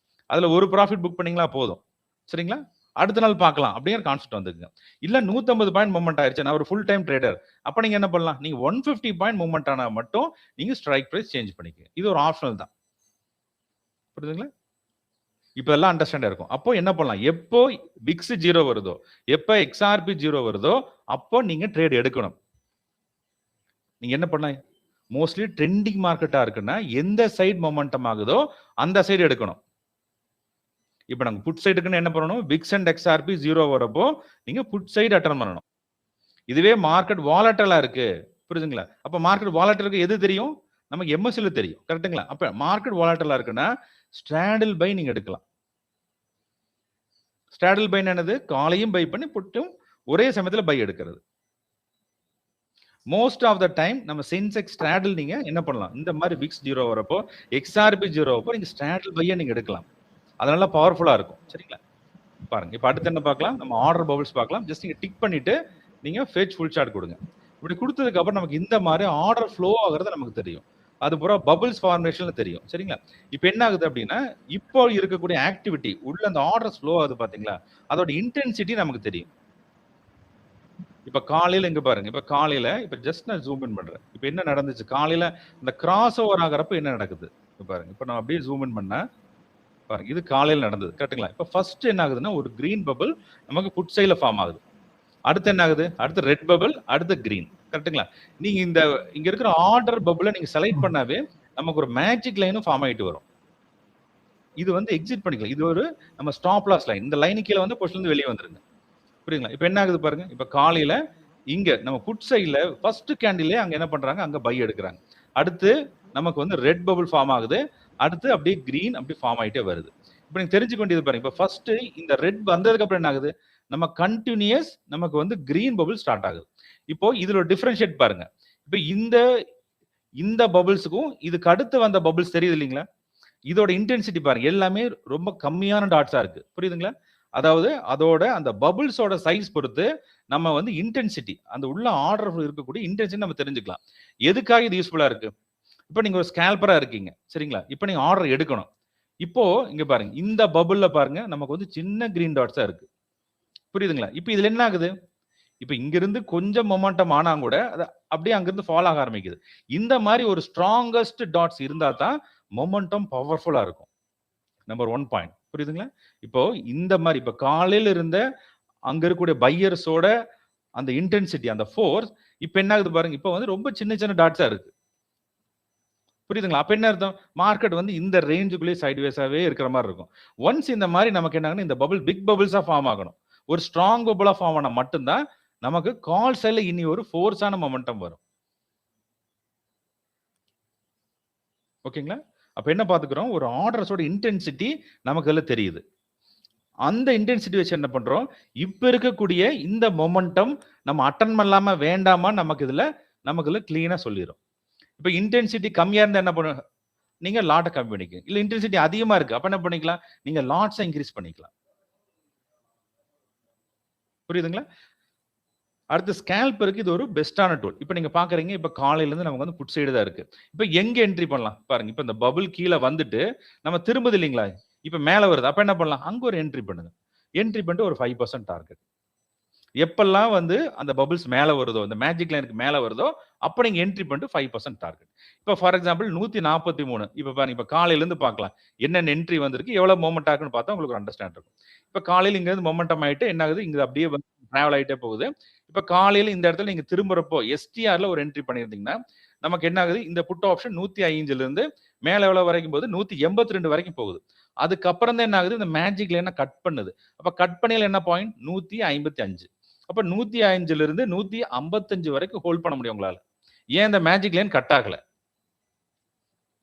அதுல ஒரு ப்ராஃபிட் புக் பண்ணீங்களா போதும். சரிங்களா? அடுத்த நாள் பார்க்கலாம் அப்படிங்கிற கான்செப்ட் வந்துருங்க. இல்ல 150 பாயிண்ட் மூவ்மெண்ட் ஆயிருச்சு. நான் ஒரு ஃபுல் டைம் ட்ரேடர். அப்ப நீங்க என்ன பண்ணலாம்? நீங்க 150 பாயிண்ட் மூவ்மெண்ட் ஆனா மட்டும் நீங்க ஸ்ட்ரைக் பிரைஸ் சேஞ்ச் பண்ணிக்கங்க. இது ஒரு ஆப்ஷனல் தான். புரியுதுங்களா? இப்ப எல்லாம் அண்டர்ஸ்டாண்டா இருக்கும். அப்போ என்ன பண்ணலாம்? எப்போ விக்ஸ் 0 வருதோ, எப்ப XRP 0 வருதோ, அப்போ நீங்க ட்ரேட் எடுக்கணும். நீங்க என்ன பண்ணலாம்? மோஸ்ட்லி ட்ரெண்டிங் மார்க்கெட்டா இருக்குன்னா எந்த சைடு மொமெண்டம் ஆகுதோ அந்த சைடு எடுக்கணும். இப்ப நாங்க புட் சைடுக்குன்னு என்ன பண்ணணும்? விக்ஸ் அண்ட் XRP 0 வரப்போ நீங்க புட் சைடு அட்டெண்ட் பண்ணணும். இதுவே மார்க்கெட் வாலட்டலா இருக்கு. புரியுதுங்களா? அப்ப மார்க்கெட் வாலட்டலுக்கு எது தெரியும்? நமக்கு MSCல தெரியும். கரெக்ட்டுங்களா? அப்ப மார்க்கெட் வாலட்டலா இருக்குன்னா ஸ்ட்ராடல் பை நீங்க எடுக்கலாம். ஸ்ட்ராடல் பை என்னது? காலையும் பை பண்ணி புட்டும் ஒரே சமயத்துல பை எடுக்கிறது. மோஸ்ட் ஆஃப் த டைம் நம்ம சென்செக்ஸ் ஸ்ட்ராடல் நீங்க என்ன பண்ணலாம்? இந்த மாதிரி விக்ஸ் 0 வரப்போ, XRP 0 வரப்போ நீங்க ஸ்ட்ராடல் பைய நீங்க எடுக்கலாம். அதனால பவர்ஃபுல்லா இருக்கும். சரிங்களா? பாருங்க. இப்ப அடுத்து என்ன பார்க்கலாம்? நம்ம ஆர்டர் பபிள்ஸ் பார்க்கலாம். ஜஸ்ட் நீங்க டிக் பண்ணிட்டு நீங்க ஃபெட்ச் ஃபுல் சார்ட் கொடுங்க. இப்படி கொடுத்ததுக்கு அப்புறம் நமக்கு இந்த மாதிரி ஆர்டர் ஃப்ளோ ஆகுறது நமக்கு தெரியும். அது பூரா பபிள்ஸ் ஃபார்மேஷன்ல தெரியும். சரிங்களா? இப்ப என்ன ஆகுது அப்படின்னா, இப்போ இருக்கக்கூடிய ஆக்டிவிட்டி உள்ள அந்த ஆர்டர்ஸ் ஃப்ளோ ஆகுது பாத்தீங்களா? அதோட இன்டென்சிட்டி நமக்கு தெரியும். இப்ப காலையில இங்க பாருங்க. இப்ப காலையில இப்ப ஜஸ்ட் நான் ஜூம் இன் பண்றேன். இப்ப என்ன நடந்துச்சு? காலையில இந்த கிராஸ் ஓவர் ஆகறப்ப என்ன நடக்குது? இப்ப பாருங்க. இப்ப நான் அப்படியே ஜூம் இன் பண்ணா பாருங்க. இது காலையில நடந்தது. கரெக்ட்டுங்களா? இப்ப ஃபர்ஸ்ட் என்ன ஆகுதுன்னா ஒரு கிரீன் பபிள் நமக்கு புட் சைடுல ஃபார்ம் ஆகுது. அடுத்து என்ன ஆகுது? அடுத்து ரெட் பபிள், அடுத்து கிரீன். கரெக்ட்டுங்களா? நீங்க இங்க இருக்கிற ஆர்டர் பபிள நீங்க செலக்ட் பண்ணாவே நமக்கு ஒரு மேஜிக் லைனும் ஃபார்ம் ஆயிட்டு வரும். இது வந்து எக்ஸிட் பண்ணிக்கலாம். இது ஒரு நம்ம ஸ்டாப் லாஸ் லைன். இந்த லைன் கீழ வந்து பொசிஷன்ல இருந்து வெளிய வந்துருங்க. புரியுதுங்களா? இப்ப என்ன ஆகுது பாருங்க. இப்ப காலையில இங்க நம்ம புட் சைடுல ஃபர்ஸ்ட் கேண்டிலே அங்க என்ன பண்றாங்க? அங்க பை எடுக்குறாங்க. அடுத்து நமக்கு வந்து ரெட் பபிள் ஃபார்ம் ஆகுது. அடுத்து அப்படியே கிரீன் அப்படி ஃபார்ம் ஆயிட்டே வருது. இப்ப நீங்க தெரிஞ்சுக்க வேண்டியது பாருங்க. இப்ப ஃபர்ஸ்ட் இந்த ரெட் வந்ததுக்கு அப்புறம் என்ன ஆகுது? நம்ம கன்டினியூஸ் நமக்கு வந்து கிரீன் பபிள் ஸ்டார்ட் ஆகுது. இப்போ இதுல டிஃபரன்ஷியேட் பாருங்க. இப்ப இந்த பபிள்ஸ்க்கும் இதுக்கு அடுத்து வந்த பபிள்ஸ் தெரியுது இல்லீங்களா? இதோட இன்டென்சிட்டி பாருங்க. எல்லாமே ரொம்ப கம்மியான டாட்ஸா இருக்கு. புரியுதுங்களா? அதாவது அதோட அந்த பபிள்ஸோட சைஸ் பொறுத்து நம்ம வந்து இன்டென்சிட்டி அந்த உள்ள ஆர்டர் இருக்கக்கூடிய இன்டென்சிட்டி நம்ம தெரிஞ்சுக்கலாம். எதுக்காக இது யூஸ்ஃபுல்லா இருக்கு? இப்போ நீங்க ஒரு ஸ்கேல்பரா இருக்கீங்க. சரிங்களா? இப்போ நீங்க ஆர்டர் எடுக்கணும். இப்போ இங்க பாருங்க. இந்த பபிள்ல பாருங்க நமக்கு வந்து சின்ன கிரீன் டாட்ஸா இருக்கு. புரியுதுங்களா? இப்போ இதுல என்ன ஆகுது? இப்ப இங்கிருந்து கொஞ்சம் மொமெண்டம் ஆனா கூட அது அப்படியே அங்கிருந்து ஃபால் ஆக ஆரம்பிக்குது. இந்த மாதிரி ஒரு ஸ்ட்ராங்கஸ்ட் டாட்ஸ் இருந்தா தான் மொமெண்டம் பவர்ஃபுல்லா இருக்கும். Number 1 point. புரியுதுங்களா? இப்போ இந்த மாதிரி இப்ப காலையில இருந்த அங்க இருக்கக்கூடிய பையர்ஸோட அந்த இன்டென்சிட்டி அந்த ஃபோர்ஸ் இப்ப என்ன ஆகுது பாருங்க. இப்ப வந்து ரொம்ப சின்ன சின்ன டாட்ஸா இருக்கு. புரியுதுங்களா? அப்ப என்ன அர்த்தம்? மார்க்கெட் வந்து இந்த ரேஞ்சுக்குள்ளே சைட்வேஸாவே இருக்கிற மாதிரி இருக்கும். ஒன்ஸ் இந்த மாதிரி நமக்கு என்ன இந்த பபிள் பிக் பபிள்ஸா ஃபார்ம் ஆகணும். ஒரு ஸ்ட்ராங் பபிளா ஃபார்ம் ஆனா மட்டும்தான் நமக்கு கால் சைட்ல இனி ஒரு ஃபோர்ஸான மொமெண்டம் வரும். ஓகேங்களா? அப்ப என்ன பாத்துக்கிறோம்? ஒரு ஆர்டர்ஸோட இன்டென்சிட்டி நமக்கு அதுல தெரியுது. அந்த இன்டென்சிட்டி வச்சு என்ன பண்றோம்? இப்ப இருக்கக்கூடிய இந்த மொமெண்டம் நம்ம அட்டெண்ட் பண்ணலாமா வேண்டாமா நமக்கு இதுல கிளீனா சொல்லிரும். இப்ப இன்டென்சிட்டி கம்மியா இருந்தா என்ன பண்ணும்? நீங்க லாட்ட கம்மி பண்ணிக்கங்க. இல்ல இன்டென்சிட்டி அதிகமா இருக்கு. அப்ப என்ன பண்ணிக்கலாம்? நீங்க லாட்ஸ இன்கிரீஸ் பண்ணிக்கலாம். புரியுதுங்களா? அடுத்து ஸ்கேல்பருக்கு இது ஒரு பெஸ்டான டூல். இப்ப நீங்க பாக்குறீங்க, இப்ப காலையில இருந்து நமக்கு வந்து புட் சைடு தான் இருக்கு. இப்ப எங்க என்ட்ரி பண்ணலாம்? பாருங்க. இப்ப இந்த பபிள் கீழ வந்துட்டு நம்ம திரும்புது இல்லீங்களா? இப்ப மேல வருது. அப்ப என்ன பண்ணலாம்? அங்க ஒரு என்ட்ரி பண்ணுங்க. என்ட்ரி பண்ணிட்டு ஒரு 5% டார்கெட். எப்பெல்லாம் வந்து அந்த பபிள்ஸ் மேல வருதோ, இந்த மேஜிக் லைனுக்கு மேல வருதோ, அப்ப நீங்க என்ட்ரி பண்ணிட்டு 5% டார்கெட். இப்ப ஃபார் எக்ஸாம்பிள் 143. இப்ப பாருங்க, இப்ப காலையில இருந்து பார்க்கலாம். என்னென்ன என்ட்ரி வந்திருக்கு, எவ்வளவு மொமெண்ட் ஆகுன்னு பார்த்தா உங்களுக்கு ஒரு அண்டர்ஸ்டாண்ட் இருக்கும். இப்ப காலையில இங்க இருந்து மொமெண்டம் ஆயிட்டு என்ன ஆகுது? இங்க அப்படியே வந்து டிராவல் ஆயிட்டே போகுது. இப்ப காலையில இந்த இடத்துல நீங்க திரும்புறப்போ எஸ்டிஆர்ல ஒரு என்ட்ரி பண்ணியிருந்தீங்கன்னா, நமக்கு என்ன ஆகுது? இந்த புட் ஆப்ஷன் 105ல இருந்து மேல எவ்வளவு வரைக்கும் போகுது? 182 வரைக்கும் போகுது. அதுக்கப்புறம் தான் என்ன ஆகுது? இந்த மேஜிக் லைன கட் பண்ணுது. அப்ப கட் பண்ணையில என்ன பாயிண்ட்? 155. அப்ப 105ல இருந்து 155 வரைக்கும் ஹோல்ட் பண்ண முடியும் உங்களால. ஏன் இந்த மேஜிக் லைன் கட் ஆகல?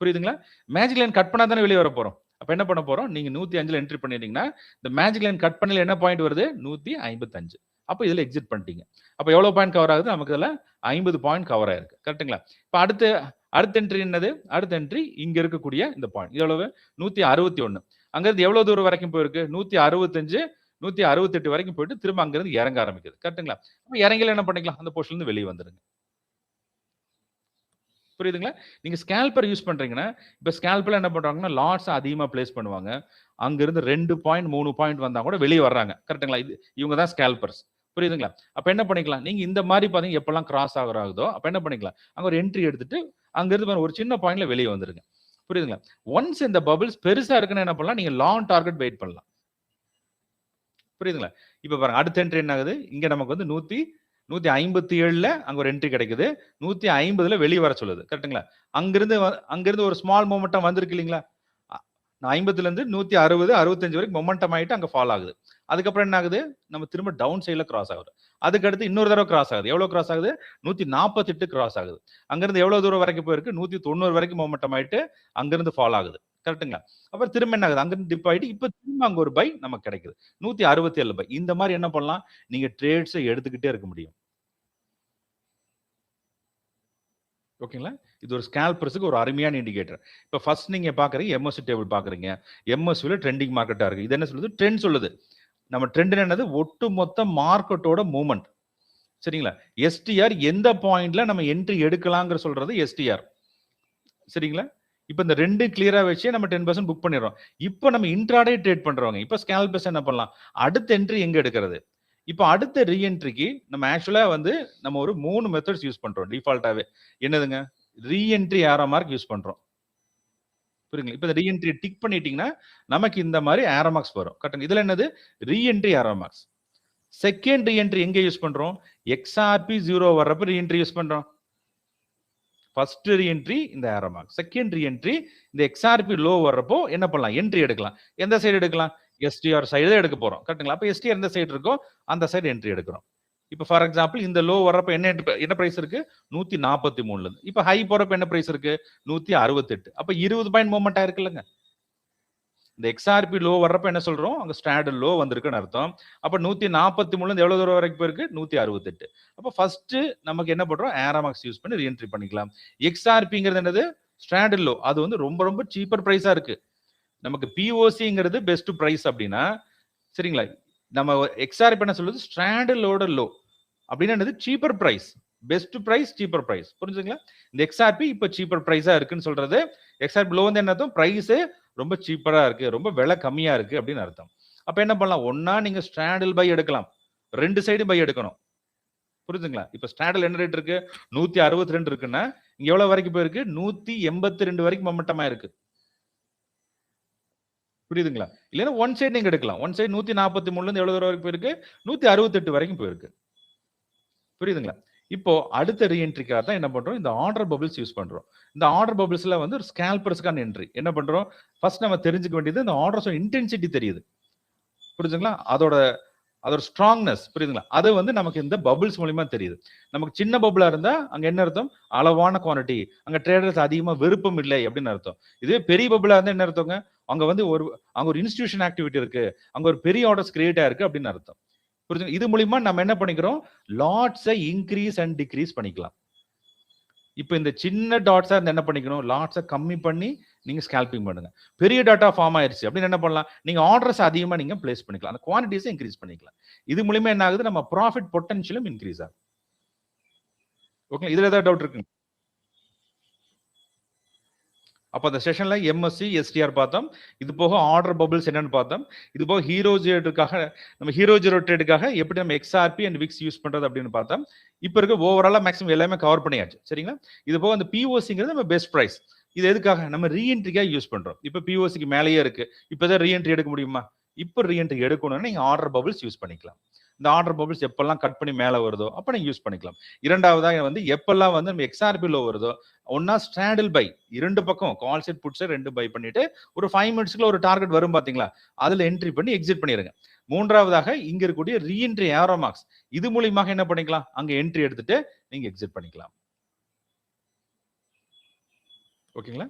புரியுதுங்களா? மேஜிக் லைன் கட் பண்ணா தானே வெளிய வர போறோம். அப்ப என்ன பண்ண போறோம்? நீங்க 105ல என்ட்ரி பண்ணிட்டீங்கன்னா, இந்த மேஜிக் லைன் கட் பண்ணல என்ன பாயிண்ட் வருது? 155. அப்ப இதுல எக்ஸிட் பண்ணிட்டீங்க. அப்ப எவ்வளவு பாயிண்ட் கவர் ஆகுது? நமக்கு இதுல 50 பாயிண்ட் கவர் ஆயிருக்கு. கரெக்ட்டுங்களா? இப்ப அடுத்த என்ட்ரி என்னது? அடுத்த என்ட்ரி இங்க இருக்கக்கூடிய இந்த பாயிண்ட். இது எவ்வளவு? 161. அங்க இருந்து எவ்வளவு தூரம் வரைக்கும் போயிருக்கு? 165, 168 வரைக்கும் போயிட்டு திரும்ப அங்க இருந்து இறங்க ஆரம்பிக்குது. கரெக்ட்டுங்களா? அப்ப இறங்கில என்ன பண்ணிக்கலாம்? அந்த பொசிஷன்ல இருந்து வெளிய வந்துருங்க. புரியுதுங்களா? நீங்க ஸ்கேல்பர் யூஸ் பண்றீங்கன்னா, இப்ப ஸ்கேல்பர்ல என்ன பண்றாங்கன்னா, லாட்ஸ் அதிகமா பிளேஸ் பண்ணுவாங்க. அங்க இருந்து 2 பாயிண்ட், 3 பாயிண்ட் வந்தா கூட வெளிய வர்றாங்க. கரெக்ட்டுங்களா? இவங்க தான் ஸ்கேல்பர்ஸ். புரியுதுங்களா? அப்ப என்ன பண்ணிக்கலாம்? நீங்க இந்த மாரி பாத்தீங்கன்னா, எப்பலாம் கிராஸ் ஆகுதோ, அப்ப என்ன பண்ணிக்கலாம்? அங்க ஒரு என்ட்ரி எடுத்துட்டு, அங்க இருந்து பாருங்க ஒரு சின்ன பாயிண்ட்ல வெளிய வந்துருங்க. புரியுதுங்களா? ஒன்ஸ் இந்த பபிள்ஸ் பெருசா இருக்குன்னா என்ன பண்ணலாம்? நீங்க லாங் டார்கெட் வெயிட் பண்ணலாம். புரியுதுங்களா? இப்ப பாருங்க அடுத்த என்ட்ரி என்ன ஆகுது? இங்க நமக்கு வந்து 157ல அங்க ஒரு என்ட்ரி கிடைக்குது. 150ல வெளிய வர சொல்லுது. கரெக்ட்டுங்களா? அங்கிருந்து ஒரு ஸ்மால் மொமெண்டம் வந்திருக்கு இல்லீங்களா? 50ல இருந்து 160, 65 வரைக்கும் மொமெண்டம் ஆயிட்டு அங்க ஃபால் ஆகுது. அதுக்கப்புறம் என்ன ஆகுது? நம்ம திரும்ப டவுன் சைட்ல கிராஸ் ஆகுது. அதுக்கு அடுத்து இன்னொரு தடவ கிராஸ் ஆகுது. எவ்வளவு கிராஸ் ஆகுது? 148 கிராஸ் ஆகுது. அங்கிருந்து எவ்வளவு தூரம் வரைக்கும் போயிருக்கு? 190 வரைக்கும் மொமெண்டம் ஆயிட்டு அங்கிருந்து ஃபால் ஆகுது. கரெக்ட்டுங்களா? அப்புறம் திரும்ப என்ன ஆகுது? அங்கிருந்து டிப் ஆயிட்டு இப்ப திரும்ப அங்க ஒரு பை நமக்கு கிடைக்குது. 167 பை. இந்த மாரி என்ன பண்ணலாம்? நீங்க ட்ரேட்ஸ எடுத்துக்கிட்டே இருக்க முடியும். ஓகேங்களா? இது ஒரு ஸ்கேல்பர்ஸ்க்கு ஒரு அருமையான இண்டிகேட்டர். இப்ப ஃபர்ஸ்ட் நீங்க பார்க்குறீங்க எம்எஸ்சி டேபிள் பார்க்குறீங்க. எம்எஸ்சில ட்ரெண்டிங் மார்க்கெட்டா இருக்கு. இது என்ன சொல்லுது? ட்ரெண்ட் சொல்லுது. நம்ம ட்ரெண்ட்னா என்னது? ஒட்டுமொத்த மார்க்கெட்டோட மூவ்மெண்ட். சரிங்களா? எஸ்டிஆர் எந்த பாயிண்ட்ல நம்ம என்ட்ரி எடுக்கலாம்ங்கற சொல்றது எஸ்டிஆர். சரிங்களா? இப்ப இந்த 2 கிளியரா வச்சே நம்ம 10% புக் பண்ணிடுறோம். இப்ப நம்ம இன்ட்ராடே ட்ரேட் பண்றவங்க. இப்ப ஸ்கேல்பர்ஸ் என்ன பண்ணலாம்? அடுத்த என்ட்ரி எங்க எடுக்கிறது? இப்ப அடுத்த ரீஎன்ட்ரிக்கு நம்ம ஆக்சுவலா வந்து நம்ம ஒரு 3 மெத்தட்ஸ் யூஸ் பண்றோம் டிஃபால்ட்டாவே. என்னதுங்க? ரீஎன்ட்ரி ஏரோ மார்க் யூஸ் பண்றோம். புரியுதுங்களா? இப்ப இந்த ரீஎன்ட்ரி டிக் பண்ணிட்டீங்கன்னா, நமக்கு இந்த மாரி ஏரோ மார்க்ஸ் வரும். கரெக்ட்டுங்க. இதுல என்னது? Reentry arrow marks. Second reentry எங்க யூஸ் பண்றோம்? எக்ஸ்ஆர்பி 0 வர்றப்ப ரீஎன்ட்ரி யூஸ் பண்றோம். ஃபர்ஸ்ட் ரீஎன்ட்ரி இந்த ஏரோ மார்க், செகண்ட் ரீஎன்ட்ரி இந்த எக்ஸ்ஆர்பி லோ வர்றப்போ என்ன பண்ணலாம்? என்ட்ரி எடுக்கலாம். எந்த சைடு எடுக்கலாம்? எஸ்டிஆர் சைடு தான் எடுக்க போறோம். கரெக்ட்டுங்களா? அப்ப எஸ்டிஆர் எந்த சைடு இருக்கோ அந்த சைடு என்ட்ரி எடுக்கிறோம். இப்போ ஃபார் எக்ஸாம்பிள் இந்த லோ வர்றப்ப என்ன பிரைஸ் இருக்கு? 143ல இருந்து. இப்போ ஹை போறப்ப என்ன பிரைஸ் இருக்கு? 168. அப்ப 20 பாயிண்ட் மூவ்மெண்ட் ஆயிருக்குல்லங்க. இந்த எக்ஸ்ஆர்பி லோ வர்றப்ப என்ன சொல்றோம்? அங்க ஸ்டாண்டர்ட் லோ வந்திருக்குன்னு அர்த்தம். அப்ப 143ல இருந்து எவ்வளவு தூரம் வரைக்கும் போயிருக்கு? 168. அப்ப ஃபர்ஸ்ட் நமக்கு என்ன பண்றோம்? ஏரோமாக்ஸ் யூஸ் பண்ணி ரீஎன்ட்ரி பண்ணிக்கலாம். எக்ஸ்ஆர்பிங்கிறது என்னது? Standard low. அது வந்து ரொம்ப ரொம்ப சீப்பர் பிரைஸா இருக்கு. நமக்கு பிஓசிங்கிறது பெஸ்ட் பிரைஸ் அப்படின்னா சரிங்களா? நம்ம எக்ஸ்ஆர்பி என்ன சொல்லுது? ஸ்டாண்டர்ட் லோட லோ அப்படின்னா என்னது? Cheaper price, best price, cheaper price. புரிஞ்சுங்களா? இந்த எக்ஸ்ஆர்பி இப்ப சீப்பர் பிரைஸா இருக்குன்னு சொல்றது. எக்ஸ்ஆர்பி லோ வந்து என்ன அர்த்தம்? பிரைஸ் ரொம்ப சீப்பரா இருக்கு, ரொம்ப விலை கம்மியா இருக்கு அப்படின்னு அர்த்தம். அப்ப என்ன பண்ணலாம்? ஒன்னா நீங்க ஸ்டாண்டில் பை எடுக்கலாம், ரெண்டு சைடு பை எடுக்கணும். புரிஞ்சுங்களா? இப்ப ஸ்டாண்டில் என்ன ரேட் இருக்கு? 162 இருக்குன்னா இங்க எவ்வளவு வரைக்கும் போயிருக்கு? 182 வரைக்கும் மொமெண்டமா இருக்கு. புரியுதுங்களா? இல்லைன்னா ஒன் சைடு நீங்க எடுக்கலாம். ஒன் சைடு 143ல இருந்து எவ்வளவு வரைக்கும் போயிருக்கு? 168 வரைக்கும் போயிருக்கு. புரியுதுங்களா? இப்போ அடுத்த ரீஎன்ட்ரிக்காக தான் என்ன பண்றோம்? இந்த ஆர்டர் பபிள்ஸ் யூஸ் பண்றோம். இந்த ஆர்டர் பபிள்ஸ்ல வந்து ஒரு ஸ்கேல்பர்ஸ்க்கான என்ட்ரி என்ன பண்றோம்? ஃபர்ஸ்ட் நம்ம தெரிஞ்சுக்க வேண்டியது இந்த ஆர்டர்ஸோட இன்டென்சிட்டி தெரியுது. புரிஞ்சுங்களா? அதோட ஸ்ட்ராங்னஸ் புரியுதுங்களா? அது வந்து நமக்கு இந்த பபிள்ஸ் மூலியமா தெரியுது. நமக்கு சின்ன பபிளா இருந்தா அங்க என்ன அர்த்தம்? அளவான குவான்டிட்டி, அங்க ட்ரேடர்ஸ் அதிகமா விருப்பம் இல்லை அப்படின்னு அர்த்தம். இதுவே பெரிய பபிளா இருந்தா என்ன அர்த்தங்க? அங்க வந்து அங்க ஒரு இன்ஸ்டிடியூஷன் ஆக்டிவிட்டி இருக்கு, அங்க ஒரு பெரிய ஆர்டர்ஸ் கிரியேட் ஆயிருக்கு அப்படின்னு அர்த்தம். புரிஞ்சுங்க? இது மூலியமா நம்ம என்ன பண்ணிக்கிறோம்? லாட்ஸை இன்க்ரீஸ் அண்ட் டிக்ரீஸ் பண்ணிக்கலாம். இப்போ இந்த சின்ன டாட்ஸா இருந்து என்ன பண்ணிக்கணும்? லாட்ஸை கம்மி பண்ணி நீங்க ஸ்கேல்பிங் பண்ணுங்க. பெரிய டாட்டா ஃபார்ம் ஆயிருச்சு அப்படின்னு என்ன பண்ணலாம்? நீங்க ஆர்டர்ஸ் அதிகமா நீங்க பிளேஸ் பண்ணிக்கலாம், அந்த குவான்டிட்டிஸை இன்க்ரீஸ் பண்ணிக்கலாம். இது மூலியமா என்ன ஆகுது? நம்ம ப்ராஃபிட் பொட்டன்ஷியலும் இன்க்ரீஸ் ஆகும். ஓகே, இதுல ஏதாவது டவுட் இருக்குங்க? அப்போ அந்த செஷன்ல எம்எஸ்சி எஸ்டிஆர் பார்த்தோம். இது போக ஆர்டர் பபிள்ஸ் என்னன்னு பார்த்தோம். இது போக ஹீரோ ஜீரோ ட்ரேடுக்காக எப்படி நம்ம எக்ஸ்ஆர்பி அண்ட் விக்ஸ் யூஸ் பண்றது அப்படின்னு பார்த்தோம். இப்போ இருக்க ஓவராலா மேக்ஸிமம் எல்லாமே கவர் பண்ணியாச்சு. சரிங்களா? இது போக அந்த பிஓசிங்கிறது நம்ம பெஸ்ட் பிரைஸ். இது எதுக்காக? நம்ம ரீஎன்ட்ரிக்காக யூஸ் பண்றோம். இப்போ பிஓசிக்கு மேலேயே இருக்கு, இப்போதான் ரீஎன்ட்ரி எடுக்க முடியுமா? இப்போ ரீஎன்ட்ரி எடுக்கணும்னா நீங்க ஆர்டர் பபிள்ஸ் யூஸ் பண்ணிக்கலாம். இந்த ஆர்டர் பபிள்ஸ் எப்பெல்லாம் கட் பண்ணி மேலே வருதோ அப்போ நீங்க யூஸ் பண்ணிக்கலாம். இரண்டாவதாக வந்து எப்பெல்லாம் வந்து நம்ம எக்ஸ்ஆர்பி லோ வருதோ ஒன்னா ஸ்டாண்டில் பை, இரண்டு பக்கம் கால் செட் புட் செட் ரெண்டு பை பண்ணிட்டு ஒரு 5 மினிட்ஸ்க்குள்ள ஒரு டார்கெட் வரும் பாத்தீங்களா? அதுல என்ட்ரி பண்ணி எக்ஸிட் பண்ணிருங்க. மூன்றாவதாக இங்க இருக்கக்கூடிய ரீஎன்ட்ரி ஏரோமாக்ஸ், இது மூலியமாக என்ன பண்ணிக்கலாம்? அங்க என்ட்ரி எடுத்துட்டு நீங்க எக்ஸிட் பண்ணிக்கலாம். ஓகேங்களா?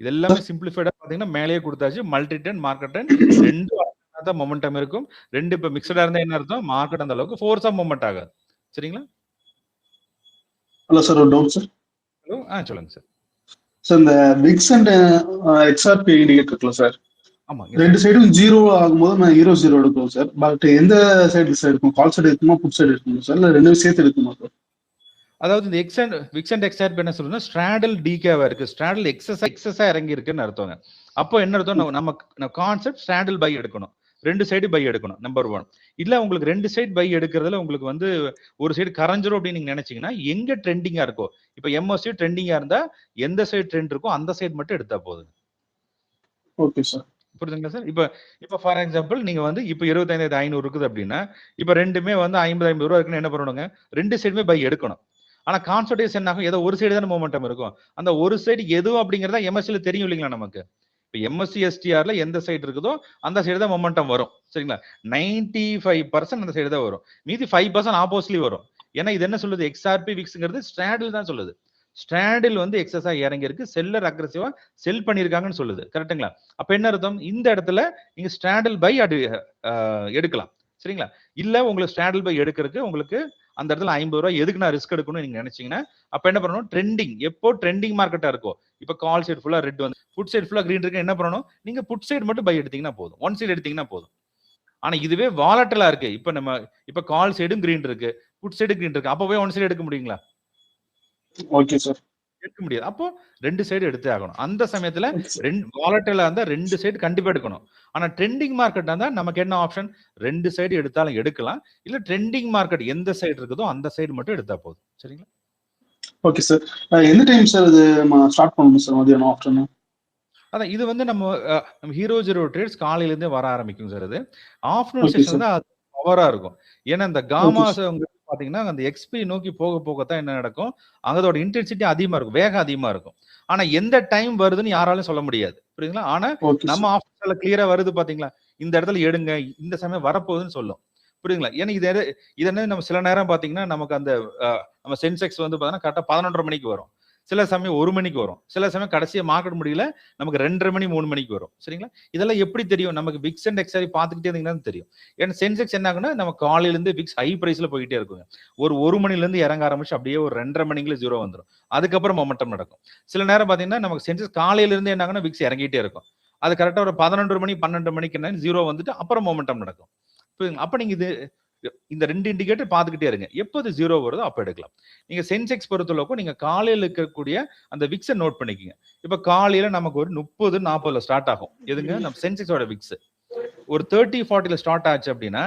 இது எல்லாமே சிம்பிளிஃபைடா பாத்தீங்கன்னா மேலேயே கொடுத்தாச்சு. மல்டி ட்ரெண்ட், மார்க்கெட் ட்ரெண்ட் ரெண்டு தான் மொமெண்டம் இருக்கும். ரெண்டு இப்ப மிக்சடா இருந்தா என்ன அர்த்தம்? மார்க்கெட் அந்த அளவுக்கு ஃபோர்ஸா மூவ்மெண்ட் ஆகாது. சரிங்களா? ஹலோ சார், ஒரு டவுட் சார். ஹலோ, சொல்லுங்க சார். சார் இந்த விக்ஸ் அண்ட் எக்ஸ்ஆர்பி இண்டிகேட்டர் இருக்குல்ல சார், ஆமா, ரெண்டு சைடும் 0 ஆகும்போது நான் 0 எடுக்கும் சார். பட் எந்த சைடு சார் இருக்கும்? கால் சைடு இருக்குமா, புட் சைடு இருக்குமா சார், இல்ல ரெண்டு சேர்த்து எடுக்குமா சார்? அதாவது இந்த விக்ஸ் அண்ட் எக்ஸ்ஆர்பி என்ன சொல்லுன்னா ஸ்ட்ராடல் டிகேவா இருக்கு, ஸ்ட்ராடல் எக்ஸஸா இறங்கி இருக்குன்னு அர்த்தங்க. அப்போ என்ன அர்த்தம்? நம்ம கான்செப்ட் ஸ்ட்ராடல் பை எடுக்கணும், ரெண்டு சைடு பை எடுக்கணும். நம்பர் 1. இல்ல உங்களுக்கு ரெண்டு சைடு பை எடுக்கிறதுல உங்களுக்கு வந்து ஒரு சைடு கரைஞ்சிரும் அப்படின்னு நீங்க நினைச்சீங்கன்னா எங்க ட்ரெண்டிங்கா இருக்கோ, இப்ப எம்எஸ்சி ட்ரெண்டிங்கா இருந்தா எந்த சைடு ட்ரெண்ட் இருக்கோ அந்த சைடு மட்டும் எடுத்தா போதும். ஓகே சார், புரியுதுங்களா சார்? இப்ப ஃபார் எக்ஸாம்பிள் நீங்க வந்து இப்ப 25,500 இருக்குது அப்படின்னா இப்ப ரெண்டுமே வந்து 50 ரூபா இருக்குன்னு என்ன பண்ணணுங்க? ரெண்டு சைடுமே பை எடுக்கணும். ஆனா கான்சல்டேஷன் என்ன ஆகும்? ஏதோ ஒரு சைடு தானே மூமெண்டம் இருக்கும். அந்த ஒரு சைடு எது அப்படிங்கறத எம்எஸ்சில தெரியும் இல்லைங்களா நமக்கு? இப்போ எம்எஸ்சி எஸ்டிஆர்ல எந்த சைடு இருக்குதோ அந்த சைடு தான் மொமெண்டம் வரும். சரிங்களா? 95% அந்த சைடு தான் வரும். மீதி 5% ஆப்போசிட்லி வரும். ஏன்னா இது என்ன சொல்லுது? எக்ஸ்ஆர்பி விக்ஸ்ங்கிறது ஸ்டாண்டில் தான் சொல்லுது. ஸ்டாண்டில் வந்து எக்ஸஸா இறங்கி இருக்கு, செல்லர் அக்ரெசிவா செல் பண்ணிருக்காங்கன்னு சொல்லுது. கரெக்ட்டுங்களா? அப்ப என்ன அர்த்தம்? இந்த இடத்துல நீங்க ஸ்டாண்டில் பை எடுக்கலாம். சரிங்களா? இல்ல உங்களுக்கு ஸ்டாண்டில் பை எடுக்கிறதுக்கு உங்களுக்கு அந்த இடத்துல 50 ரூபாய் எதுக்கு நான் ரிஸ்க் எடுக்கணும்னு நீங்க நினைச்சீங்கன்னா அப்ப என்ன பண்ணணும்? ட்ரெண்டிங், எப்போ ட்ரெண்டிங் மார்க்கெட்டா இருக்கும், இப்ப கால் சைடு ஃபுல்லா ரெட் வந்து புட் சைடு ஃபுல்லா கிரீன் இருக்கு, என்ன பண்ணணும்? நீங்க புட் சைடு மட்டும் பை எடுத்தீங்கன்னா போதும், ஒன் சைடு எடுத்தீங்கன்னா போதும். ஆனா இதுவே வாலட்டலா இருக்கு, இப்ப கால் சைடும் கிரீன் இருக்கு, புட் சைடு கிரீன் இருக்கு, அப்ப போய் ஒன் சைடு எடுக்க முடியுங்களா? ஓகே சார், எடுக்க முடியாது. அப்போ ரெண்டு சைடு எடுத்தே ஆகணும். அந்த சமயத்துல வாலட்டைலா இருந்தா ரெண்டு சைடு கண்டிப்பா எடுக்கணும். ஆனா ட்ரெண்டிங் மார்க்கெட் இருந்தா நமக்கு என்ன ஆப்ஷன்? ரெண்டு சைடு எடுத்தாலும் எடுக்கலாம், இல்ல ட்ரெண்டிங் மார்க்கெட் எந்த சைடு இருக்குதோ அந்த சைடு மட்டும் எடுத்தா போதும். சரிங்களா? Okay sir. எந்த டைம் சார் இது ஸ்டார்ட் பண்ணணும் சார்? மதியானம், ஆஃப்டர்நூன்? அதான் இது வந்து நம்ம ஹீரோ ஜீரோ ட்ரேட்ஸ் காலையில இருந்தே வர ஆரம்பிக்கும் சார். இது ஆஃப்டர்நூன் செஷன் தான் பவரா இருக்கும். ஏன்னா இந்த ஓகே காமாஸ் சார். பாத்தீங்கன்னா அந்த எக்ஸ்பி நோக்கி போக போகத்தான் என்ன நடக்கும், அதோட இன்டென்சிட்டி அதிகமா இருக்கும், வேகம் அதிகமா இருக்கும். ஆனா எந்த டைம் வருதுன்னு யாராலும் சொல்ல முடியாது, புரியுதுங்களா? ஆனா ஓகே நம்ம சார். ஆஃபீஸ்ல கிளியரா வருது பாத்தீங்களா, இந்த இடத்துல எடுங்க, இந்த சமயம் வரப்போகுதுன்னு சொல்லும், புரியுதுங்களா? ஏன்னா இது என்ன, நம்ம சில நேரம் பாத்தீங்கன்னா நமக்கு அந்த நம்ம சென்செக்ஸ் வந்து பாத்தீங்கன்னா கரெக்டா 11:30 மணிக்கு வரும், சில சமயம் 1 மணிக்கு வரும், சில சமயம் கடைசியா மார்க்கெட் முடியல நமக்கு 2:30 மணி 3 மணிக்கு வரும், சரிங்களா? இதெல்லாம் எப்படி தெரியும்? நமக்கு விக்ஸ் அண்ட் எக்ஸ்ஆர்பி பார்த்துக்கிட்டே இருந்தீங்கன்னா தெரியும். ஏன்னா சென்செக்ஸ் என்ன ஆகுனா, நம்ம காலையில இருந்து விக்ஸ் ஹை பிரைஸ்ல போயிட்டே இருக்குங்க. ஒரு மணில இருந்து இறங்க ஆரம்பிச்சு அப்படியே ஒரு 2:30 மணிக்குள்ள ஜீரோ வந்துரும். அதுக்கப்புறம் மொமெண்டம் நடக்கும். சில நேரம் பாத்தீங்கன்னா நமக்கு சென்செக்ஸ் காலையில இருந்து என்ன ஆகுனா விக்ஸ் இறங்கிட்டே இருக்கும். அது கரெக்டா ஒரு 11 மணி 12 மணிக்கு என்ன ஜீரோ வந்துட்டு அப்புறம் மொமெண்டம் நடக்கும். புரியுதுங்களா? அப்ப நீங்க இந்த 2 இண்டிகேட்டர் பார்த்துக்கிட்டே இருங்க. எப்போது ஜீரோ வருதோ அப்ப எடுக்கலாம். நீங்க சென்செக்ஸ் பொறுத்தளவுக்கு நீங்க காலையில இருக்கக்கூடிய அந்த விக்ஸ நோட் பண்ணிக்கங்க. இப்ப காலையில நமக்கு ஒரு 30, 40ல ஸ்டார்ட் ஆகும். எதுங்க? நம்ம சென்செக்ஸோட விக்ஸ். ஒரு 30, 40ல ஸ்டார்ட் ஆச்சு அப்படின்னா,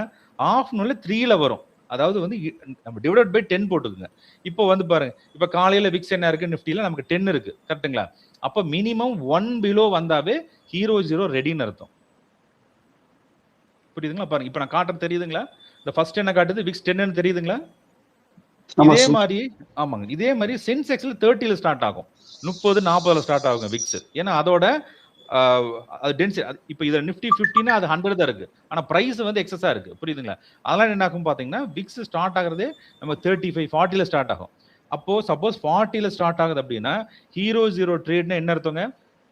ஆஃப்டர்நூன்ல 3ல வரும். அதாவது வந்து நம்ம டிவைடட் பை 10 போட்டுக்கங்க. இப்போ வந்து பாருங்க. இப்ப காலையில விக்ஸ் என்ன இருக்கு? நிஃப்டில நமக்கு 10 இருக்கு. கரெக்ட்டுங்களா? அப்ப மினிமம் 1 பிலோ வந்தாவே ஹீரோ 0 ரெடின்னு அர்த்தம். புரியுதுங்களா? பாருங்க. இப்ப நான் காட்டுறது தெரியுதுங்களா? இந்த ஃபர்ஸ்ட் என்ன காட்டுது? விக்ஸ் 10ன்னு தெரியுதுங்களா? ஆமா இதே சார். மாதிரி ஆமாங்க. இதே மாதிரி சென்செக்ஸ்ல 30ல ஸ்டார்ட் ஆகும். 30, 40ல ஸ்டார்ட் ஆகும் விக்ஸ். ஏன்னா அதோட அது டென்சிட்டி. இப்ப இதுல நிஃப்டி 50னா அது 100 தான் இருக்கு. ஆனா பிரைஸ் வந்து எக்ஸஸா இருக்கு. புரியுதுங்களா? அதனால என்ன ஆகும் பாத்தீங்கன்னா, விக்ஸ் ஸ்டார்ட் ஆகுறதே நம்ம 35, 40ல ஸ்டார்ட் ஆகும். அப்போ சப்போஸ் 40ல ஸ்டார்ட் ஆகுது அப்படின்னா, ஹீரோ 0 ட்ரேட்னா என்ன அர்த்தங்க?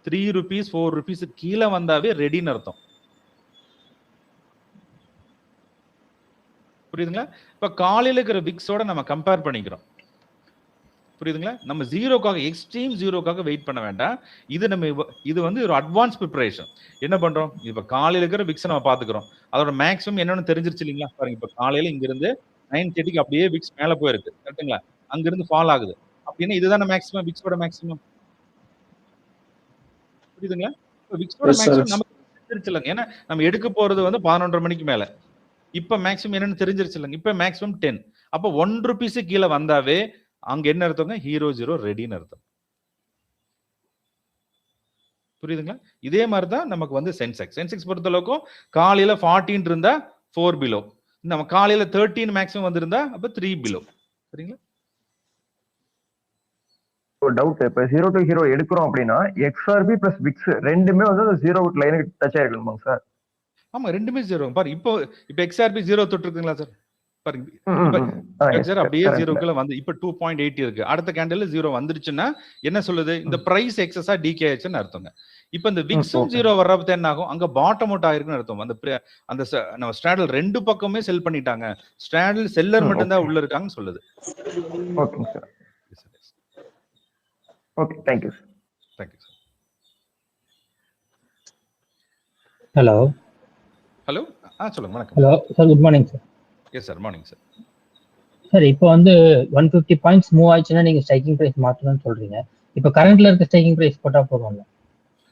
₹3, ₹4 கீழ வந்தாவே ரெடின்னு அர்த்தம். புரியுதுங்களா? இப்ப காலையில இருக்கிற விக்ஸோட நம்ம கம்பேர் பண்ணிக்கிறோம். புரியுதுங்களா? நம்ம ஜீரோக்காக, எக்ஸ்ட்ரீம் ஜீரோக்காக வெயிட் பண்ண வேண்டாம். இது வந்து ஒரு அட்வான்ஸ் ப்ரிப்பரேஷன். என்ன பண்றோம்? இப்ப காலையில இருக்கிற விக்ஸ நம்ம பாத்துக்கிறோம். அதோட மேக்ஸிமம் என்னன்னு தெரிஞ்சிருச்சு இல்லீங்களா? பாருங்க, இப்ப காலையில இங்க இருந்து 9:30க்கு அப்படியே விக்ஸ் மேல போயிருக்கு. கரெக்ட்டுங்களா? அங்க இருந்து ஃபால் ஆகுது. அப்படின்னா இதுதானே மேக்ஸிமம், விக்ஸோட மேக்ஸிமம். புரியுதுங்களா? இப்ப விக்ஸோட எஸ் சார். மேக்ஸிமம் நமக்கு தெரிஞ்சிருச்சு இல்லங்க. ஏன்னா நம்ம எடுக்க போறது வந்து 11:30 மணிக்கு மேல. இப்ப மேக்ஸிமம் என்னன்னு தெரிஞ்சிருச்சு இல்லங்க. இப்ப மேக்ஸிமம் 10. அப்ப ₹1 கீழ வந்தாவே அங்க என்ன அர்த்தங்க? ஹீரோ 0 ரெடின்னு அர்த்தம். புரியுதுங்களா? இதே மாதிரி தான் நமக்கு வந்து சென்செக்ஸ். சென்செக்ஸ் பொறுத்தளவுக்கும் காலையில 14 இருந்தா 4 பிலோ. நம்ம காலையில 13 மேக்ஸிமம் வந்திருந்தா அப்ப 3 பிலோ. சரிங்களா? ஒரு டவுட். இப்ப 0 to ஹீரோ எடுக்கிறோம் அப்படின்னா எக்ஸ்ஆர்பி பிளஸ் விக்ஸ் ரெண்டுமே வந்து அந்த 0 லைனுக்கு டச் ஆயிருக்கணுமாங்க சார்? ஆமா, ரெண்டுமே 0. பாருங்க, இப்ப எக்ஸ்ஆர்பி 0 தொட்டிருக்குங்களா சார்? பாருங்க, இப்ப சார் அப்படியே 0க்குள்ள வந்து இப்ப 2.80 இருக்கு. அடுத்த கேண்டில்ல 0 வந்துருச்சுன்னா என்ன சொல்லுது? இந்த பிரைஸ் எக்ஸஸா டிகே ஆயிடுச்சுன்னு அர்த்தங்க. இப்ப இந்த விக்ஸும் 0 வர்றப்ப என்ன ஆகும்? அங்க பாட்டம் அவுட் ஆயிருக்குன்னு அர்த்தம். அந்த நம்ம ஸ்ட்ராடல் 2 பக்கமே செல் பண்ணிட்டாங்க. ஸ்ட்ராடல் செல்லர் மட்டும் தான் உள்ள இருக்காங்கன்னு சொல்லுது. ஓகேங்க sir. Okay, thank you sir. Thank you sir. Hello hello, சொல்லுங்க. வணக்கம். Hello sir, good morning sir. Yes sir, morning sir. Sir, இப்போ வந்து 150 பாயிண்ட்ஸ் மூவ் ஆயிடுச்சுன்னா நீங்க ஸ்ட்ரைக்கிங் பிரைஸ் மாற்றணும்னு சொல்றீங்க. இப்போ கரண்ட்ல இருக்க ஸ்ட்ரைக்கிங் பிரைஸ் போட்டா போதும்ல?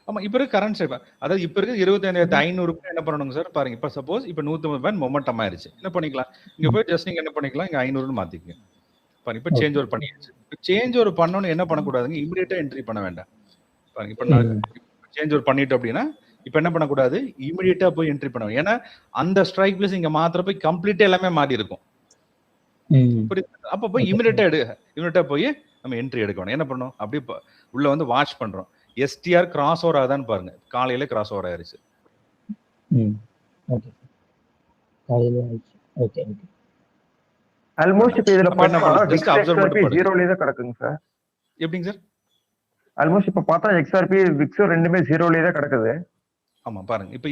ஆமா, இப்ப இருக்க கரண்ட் ஸ்ட்ரைக், அதாவது இப்ப இருக்க 25,500 என்ன பண்ணணுங்க சார்? பாருங்க, இப்ப சப்போஸ் இப்ப 150 பாயிண்ட் மொமெண்டம் ஆயிருச்சு. என்ன பண்ணிக்கலாம்? இங்க போய் ஜஸ்ட் நீங்க என்ன பண்ணிக்கலாம், இங்க 500ன்னு மாத்திக்கங்க. பாருங்க, இப்ப சேஞ்ச் ஓவர் பண்ணியாச்சு. சேஞ்ச் ஓவர் பண்ணனும் என்ன பண்ணக்கூடாதுங்க? இமிடியேட்டா என்ட்ரி பண்ண வேண்டாம். பாருங்க, இப்ப நான் சேஞ்ச் ஓவர் பண்ணிட்டோம் அப்படின்னா இப்ப என்ன பண்ணக்கூடாது? இமிடியேட்டா போய் என்ட்ரி பண்ணணும். ஏன்னா அந்த ஸ்ட்ரைக் பிளேஸ் இங்க மாத்திர போய் கம்ப்ளீட்டா எல்லாமே மாறி இருக்கும். அப்ப போய் இமிடியேட்டா போய் நம்ம என்ட்ரி எடுக்கணும். என்ன பண்ணணும்? அப்படியே உள்ள வந்து வாட்ச் பண்றோம். எஸ்டிஆர் கிராஸ் ஓவர் ஆகுதான்னு பாருங்க. காலையில கிராஸ் ஓவர் ஆயிருச்சு. ஆல்மோஸ்ட் இப்ப இதுல பார்த்தா ஜஸ்ட் அப்சர்வ் மட்டும் 0ல தான் கிடக்குங்க சார். எப்படிங்க சார்? ஆல்மோஸ்ட் இப்ப பார்த்தா எக்ஸ்ஆர்பி விக்ஸ் ரெண்டுமே 0ல தான் கிடக்குது. ஆமா, பாருங்க, இப்ப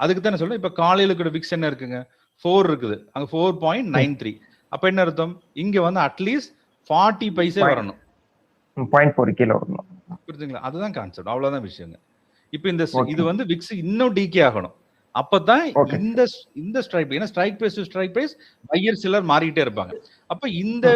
அதுக்கு தானே சொல்றேன். இப்ப காலையில இருக்கிற விக்ஸ் என்ன இருக்குங்க? 4 இருக்குது. அங்க 4.93. அப்ப என்ன அர்த்தம்? இங்க வந்து அட்லீஸ்ட் 40 பைசே வரணும். 0.4 கீழ வரணும். புரியுதுங்களா? அதுதான் கான்செப்ட். அவ்வளவுதான் விஷயங்க. இப்ப இது வந்து விக்ஸ் இன்னும் டிகே ஆகணும். அப்பதான் இந்த ஸ்ட்ரைக், ஏன்னா strike price to strike price buyer சிலர் மாறிட்டே இருப்பாங்க. அப்ப இந்த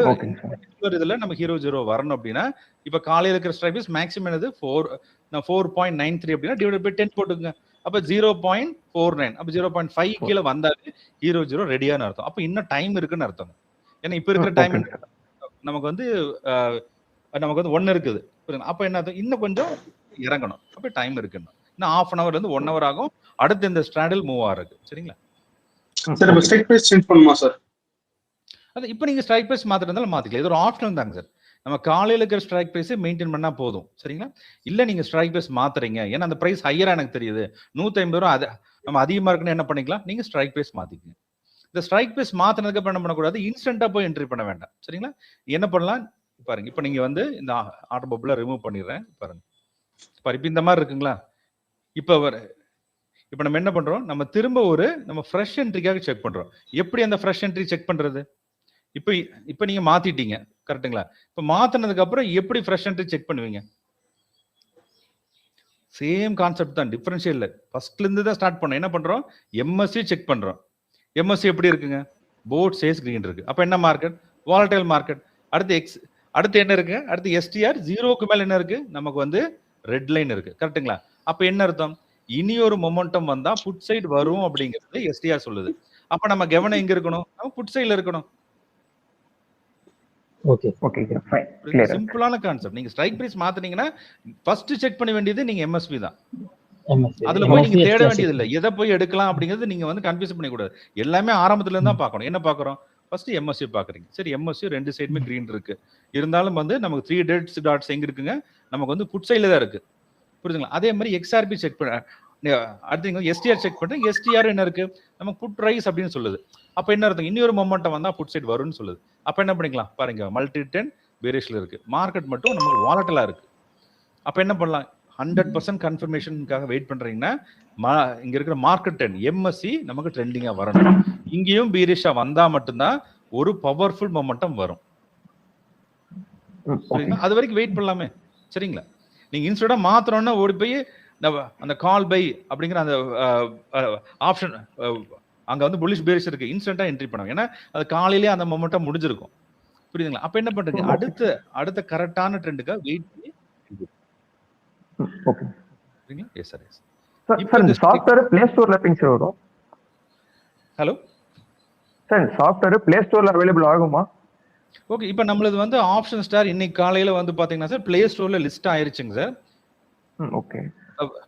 இதுல நம்ம ஹீரோ 0 வரணும் அப்படின்னா இப்ப காலையில இருக்கிற ஸ்ட்ரைக் பிரைஸ் மேக்ஸிமம் என்னது? 4.93 அப்படின்னா டிவைடட் பை 10 போட்டுங்க. அப்ப 0.49. அப்ப 0.5 கீழ வந்தாலே ஹீரோ 0 ரெடியான அர்த்தம். அப்ப இன்னும் டைம் இருக்குன்னு அர்த்தம். ஏன்னா இப்ப இருக்கிற டைம் நமக்கு வந்து 1 இருக்குது. அப்ப என்ன அர்த்தம்? இன்னும் கொஞ்சம் இறங்கணும். அப்ப டைம் இருக்குன்னு. இன்னும் ½ hour இருந்து 1 hour ஆகும் அடுத்து இந்த ஸ்ட்ராடல் மூவ் ஆகுது. சரிங்களா? சார் இப்போ ஸ்ட்ரைக் பிரைஸ் சேஞ்ச் பண்ணுமா சார்? அது இப்போ நீங்க ஸ்ட்ரைக் பிரைஸ் மாத்திருந்தாலும் மாத்திக்கலாம். இது ஒரு ஆப்ஷன் தாங்க சார். நம்ம காலையில இருக்கிற ஸ்ட்ரைக் பிரைஸை மெயின்டைன் பண்ணா போதும். சரிங்களா? இல்ல நீங்க ஸ்ட்ரைக் பிரைஸ் மாத்துறீங்க, ஏன்னா அந்த பிரைஸ் ஹையரா எனக்கு தெரியுது, 150 ரூபா அது நம்ம அதிகமா இருக்குன்னு என்ன பண்ணிக்கலாம், நீங்க ஸ்ட்ரைக் பிரைஸ் மாத்திக்கங்க. இந்த ஸ்ட்ரைக் பிரைஸ் மாத்தினதுக்கு அப்புறம் என்ன பண்ணக்கூடாது, இன்ஸ்டன்டா போய் என்ட்ரி பண்ண வேண்டாம். சரிங்களா? என்ன பண்ணலாம் பாருங்க. இப்போ நீங்க வந்து இந்த ஆர்டர் பப்புல ரிமூவ் பண்ணிடுறேன் பாருங்க. இப்போ இந்த மாதிரி இருக்குங்களா? இப்போ நம்ம என்ன பண்றோம், நம்ம திரும்ப நம்ம ஃப்ரெஷ் என்ட்ரிக்காக செக் பண்றோம். எப்படி அந்த ஃப்ரெஷ் என்ட்ரி செக் பண்றது? இப்போ நீங்க மாத்திட்டீங்க கரெக்ட்டுங்களா? இப்போ மாத்தினதுக்கு அப்புறம் எப்படி ஃப்ரெஷ் என்ட்ரி செக் பண்ணுவீங்க? சேம் கான்செப்ட் தான், டிஃபரன்ஷியல் இல்லை. ஃபர்ஸ்ட்ல இருந்து தான் ஸ்டார்ட் பண்ணோம். என்ன பண்றோம், எம்எஸ்சி செக் பண்றோம். எம்எஸ்சி எப்படி இருக்குங்க, போத் சேஸ் கிரீன் இருக்கு. அப்ப என்ன மார்க்கெட், வாலடைல் மார்க்கெட். அடுத்து என்ன இருக்கு, அடுத்து எஸ்டிஆர் 0க்கு மேல என்ன இருக்கு, நமக்கு வந்து ரெட் லைன் இருக்கு. கரெக்ட்டுங்களா? அப்ப என்ன அர்த்தம், இனி ஒரு மொமெண்டம் வந்தா புட் சைடு வரும் அப்படிங்கிறது எஸ்டிஆர் சொல்லுது. அப்ப நம்ம கவனம் எங்க இருக்கணும், நம்ம புட் சைடுல இருக்கணும். Okay okay fine clear. சிம்பிளான கான்செப்ட். நீங்க ஸ்ட்ரைக் பிரைஸ் மாத்துனீங்கன்னா ஃபர்ஸ்ட் செக் பண்ண வேண்டியது நீங்க எம்எஸ்பி தான். அதுல போய் நீங்க தேட வேண்டியது இல்ல, எதை போய் எடுக்கலாம் அப்படிங்கிறது நீங்க வந்து கன்ஃபியூஸ் பண்ண கூடாது. எல்லாமே ஆரம்பத்துல இருந்து தான் பார்க்கணும். என்ன பார்க்கறோம், ஃபர்ஸ்ட் எம்எஸ்சி பாக்குறீங்க. சரி, எம்எஸ்சி ரெண்டு சைடுமே கிரீன் இருக்கு, இருந்தாலும் வந்து நமக்கு 3 டெட்ஸ் டாட்ஸ் எங்க இருக்குங்க, நமக்கு வந்து புட் சைடுல தான் இருக்கு. புரியுதுங்களா? அதே மாதிரி எக்ஸ்ஆர்பி செக் பண்ண அடுத்து எஸ்டிஆர் செக் பண்றேன். எஸ்டிஆர் என்ன இருக்கு, நமக்கு புட் ரைஸ் அப்படின்னு சொல்லுது. அப்ப என்ன அர்த்தம், இன்னொரு மொமெண்டம் வந்தா புட் சைடு வரும்னு சொல்லுது. அப்ப என்ன பண்ணிக்கலாம் பாருங்க, மல்டி 10 பேரிஷ்ல இருக்கு, மார்க்கெட் மட்டும் நமக்கு வாலட்டலா இருக்கு. அப்ப என்ன பண்ணலாம், 100% கன்ஃபர்மேஷனுக்காக வெயிட் பண்றீங்கன்னா இங்க இருக்கிற மார்க்கெட் 10 எம்எஸ்சி நமக்கு ட்ரெண்டிங்கா வரணும். இங்கேயும் பீரிஷா வந்தா மட்டும்தான் ஒரு பவர்ஃபுல் மொமெண்டம் வரும். அது வரைக்கும் வெயிட் பண்ணலாமே. சரிங்களா? நீங்க இன்ஸ்டன்டா மாத்திரம்னா ஓடி போய் அந்த கால் பை அப்படிங்கிற அந்த ஆப்ஷன் அங்க வந்து புல்லிஷ் பேரிஷ் இருக்கு, இன்ஸ்டன்டா என்ட்ரி பண்ணுவாங்க. ஏன்னா அது காலையிலேயே அந்த மொமெண்டம் முடிஞ்சிருக்கும். புரியுதுங்களா? அப்ப என்ன பண்றீங்க, அடுத்த கரெக்டான ட்ரெண்டுக்காக வெயிட் பண்ணி. Okay yes sir. Yes sir, இந்த சாஃப்ட்வேர் பிளே ஸ்டோர்ல எப்பங்க சார் வரும்? ஹலோ சார், சாஃப்ட்வேர் பிளே ஸ்டோர்ல அவைலபிள் ஆகுமா? ஓகே, இப்போ நம்மளது வந்து ஆப்ஷன் ஸ்டார் இன்னைக்கு காலையில வந்து பாத்தீங்கன்னா சார் பிளே ஸ்டோர்ல லிஸ்ட் ஆயிருச்சுங்க சார். ஓகே,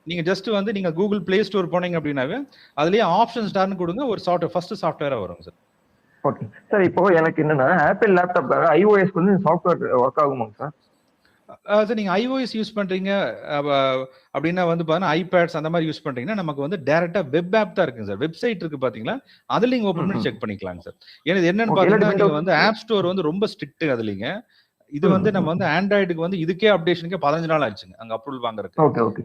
நீங்க ஜஸ்ட் வந்து நீங்க கூகுள் பிளே ஸ்டோர் போனீங்க அப்படின்னாவே அதுலயே ஆப்ஷன் ஸ்டார்னு கொடுங்க, ஒரு ஃபர்ஸ்ட் சாஃப்ட்வேரா வரும் சார். ஓகே சார், இப்போ எனக்கு என்னன்னா ஆப்பிள் லேப்டாப்காக ஐஓஎஸ் வந்து சாஃப்ட்வேர் ஒர்க் ஆகுமாங்க சார்? சார் நீங்க ஐஓஎஸ் யூஸ் பண்றீங்க அப்படின்னா வந்து பாத்தீங்கன்னா ஐபேட்ஸ் அந்த மாதிரி யூஸ் பண்றீங்கன்னா நமக்கு வந்து டைரக்டா வெப் ஆப் தான் இருக்குங்க சார். வெப்சைட் இருக்கு பாத்தீங்களா, அதுல நீங்க ஓபன் பண்ணி செக் பண்ணிக்கலாங்க சார். ஏன்னா என்னன்னு பாத்தீங்கன்னா நீங்க வந்து ஆப் ஸ்டோர் வந்து ரொம்ப ஸ்ட்ரிக்ட் அதுலீங்க. இது வந்து நம்ம வந்து ஆண்ட்ராய்டுக்கு வந்து இதுக்கே அப்டேஷனுக்கே 15 நாள் ஆச்சுங்க அங்க அப்ரூவல் வாங்குறதுக்கு. Okay okay.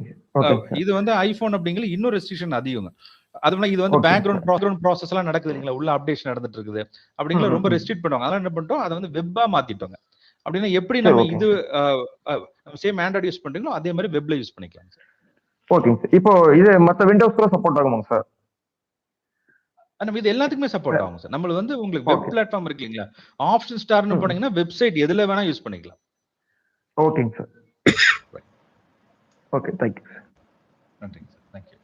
இது வந்து ஐபோன் அப்படிங்கிற இன்னும் ரெஸ்ட்ரிக்ஷன் அதிகங்க. அதுல இது வந்து பேக்ரவுண்ட் ப்ராசஸ் எல்லாம் நடக்குது இல்லைங்களா, உள்ள அப்டேஷன் நடந்துட்டு இருக்குது அப்படிங்கிற ரொம்ப ரெஸ்ட்ரிக்ட் பண்ணுவாங்க. அதெல்லாம் என்ன பண்ணிட்டோம், அதை வந்து வெப்பா மாத்திட்டோங்க. அப்படின்னா எப்படி நம்ம இது சேம் ஆண்ட்ராய்டு யூஸ் பண்றீங்களோ அதே மாதிரி வெப்ல யூஸ் பண்ணிக்கலாம் சார். ஓகேங்க சார். இப்போ இது மத்த விண்டோஸ் கூட சப்போர்ட் ஆகுமாங்க சார்? நம்ம இது எல்லாத்துக்குமே சப்போர்ட் ஆகும் சார். நம்மளுக்கு வந்து உங்களுக்கு வெப் பிளாட்ஃபார்ம் இருக்கு இல்லீங்களா, ஆப்ஷன் ஸ்டார்னு போனீங்கன்னா வெப்சைட் எதுல வேணா யூஸ் பண்ணிக்கலாம். ஓகேங்க சார். Okay, thank you sir. நன்றிங்க சார். தேங்க்யூ.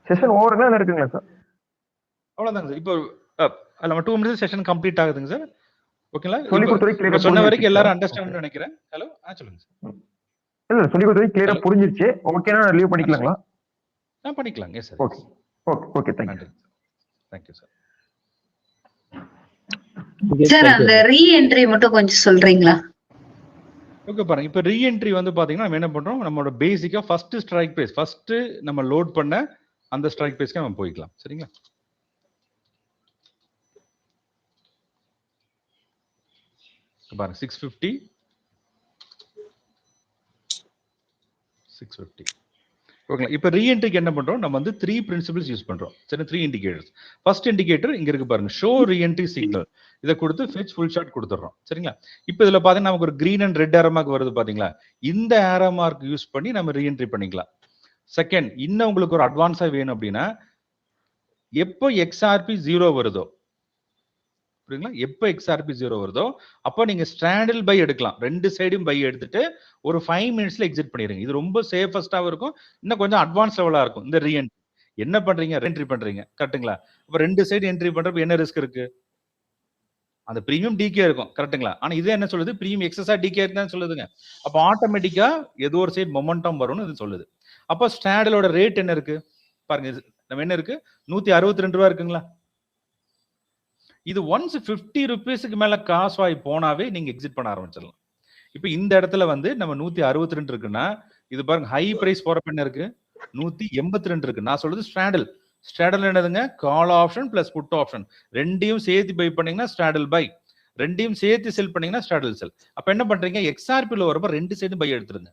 செஷன் ஓவர்னா இருக்குங்களா சார்? அவ்வளவுதாங்க சார். இப்போ நம்ம 2 மினிட்ஸ் செஷன் கம்ப்ளீட் ஆகுதுங்க சார். ஓகேங்களா? சொல்லி கொடுத்தது கிளியரா சொன்ன வரைக்கும் எல்லாரும் அண்டர்ஸ்டாண்ட் நினைக்கிறேன். ஹலோ சொல்லுங்க சார். இல்ல, சொல்லி கொடுத்தது கிளியரா புரிஞ்சிருச்சு. ஓகேனா லீவ் பண்ணிக்கலாங்களா? பண்ணிக்கலாங்க. Yes sir. Okay okay okay, thank you. Thank you sir. Sir, அந்த ரீ என்ட்ரி மட்டும் கொஞ்சம் சொல்றீங்களா? ஓகே பாருங்க, இப்போ ரீஎன்ட்ரி வந்து பாத்தீங்கன்னா நம்ம என்ன பண்றோம், நம்மளோட பேசிக்கா ஃபர்ஸ்ட் ஸ்ட்ரைக் பிரைஸ் ஃபர்ஸ்ட் நம்ம லோட் பண்ண அந்த ஸ்ட்ரைக் பிரைஸ்க்கு நம்ம போய்க்கலாம். சரிங்களா? பாருங்க 650 ஓகே. இப்போ ரீஎன்ட்ரிக்கு என்ன பண்றோம், நம்ம வந்து 3 பிரின்சிபிள்ஸ் யூஸ் பண்றோம். சரி, 3 இண்டிகேட்டர்ஸ். ஃபர்ஸ்ட் இண்டிகேட்டர் இங்க இருக்கு பாருங்க, ஷோ ரீஎன்ட்ரி சிக்னல். இதை கொடுத்து ஃபெட்ச் ஃபுல் ஷாட் கொடுத்துறோம். சரிங்களா? இப்போ இதுல பாத்தீங்கன்னா நமக்கு ஒரு green and red arrow mark வருது பாத்தீங்களா, இந்த ஏரோ மார்க் யூஸ் பண்ணி நம்ம ரீஎன்ட்ரி பண்ணிக்கலாம். செகண்ட், இன்னும் உங்களுக்கு ஒரு அட்வான்ஸா வேணும் அப்படின்னா எப்போ எக்ஸ்ஆர்பி 0 வருதோ, புரியுங்களா, எப்போ எக்ஸ்ஆர்பி 0 வருதோ அப்போ நீங்க ஸ்டாண்டில் பை எடுக்கலாம். ரெண்டு சைடும் பை எடுத்துட்டு ஒரு 5 மினிட்ஸ்ல எக்ஸிட் பண்ணிடுங்க. இது ரொம்ப சேஃபஸ்டாவும் இருக்கும், இன்னும் கொஞ்சம் அட்வான்ஸ் லெவலா இருக்கும். இந்த ரீஎன்ட்ரி என்ன பண்றீங்க, ரீஎன்ட்ரி பண்றீங்க கரெக்ட்டுங்களா? அப்ப ரெண்டு சைடு என்ட்ரி பண்றப்ப என்ன ரிஸ்க் இருக்கு, அந்த பிரீமியம் டிகே இருக்கும் கரெக்ட்டுங்களா? ஆனா இது என்ன சொல்லுது, பிரீமியம் எக்ஸஸா டிகே இருக்குன்னு சொல்லுதுங்க. அப்ப ஆட்டோமேட்டிக்கா ஏதோ ஒரு சைடு மொமெண்டம் வரும்னு இது சொல்லுது. அப்ப ஸ்டாண்டிலோட ரேட் என்ன இருக்கு பாருங்க, நம்ம என்ன இருக்கு 162 ரூபா இருக்குங்களா? இது ஒன்ஸ் 50 ருபீஸுக்கு மேல காசு வாங்கி போனாவே நீங்க எக்ஸிட் பண்ண ஆரம்பிச்சிடலாம். இப்ப இந்த இடத்துல வந்து நம்ம 162 இருக்குன்னா இது பாருங்க, ஹை பிரைஸ் போறப்ப என்ன இருக்கு, 182 இருக்கு. நான் சொல்றது ஸ்ட்ராடல். ஸ்ட்ராடல் என்னதுங்க, call option plus put option ரெண்டையும் சேர்த்து பை பண்ணீங்கன்னா ஸ்ட்ராடல் பை, ரெண்டையும் சேர்த்து செல் பண்ணீங்கன்னா ஸ்ட்ராடல் செல். அப்ப என்ன பண்றீங்க, எக்ஸ்ஆர்பியில் வரப்ப ரெண்டு சைடும் பை எடுத்துருங்க,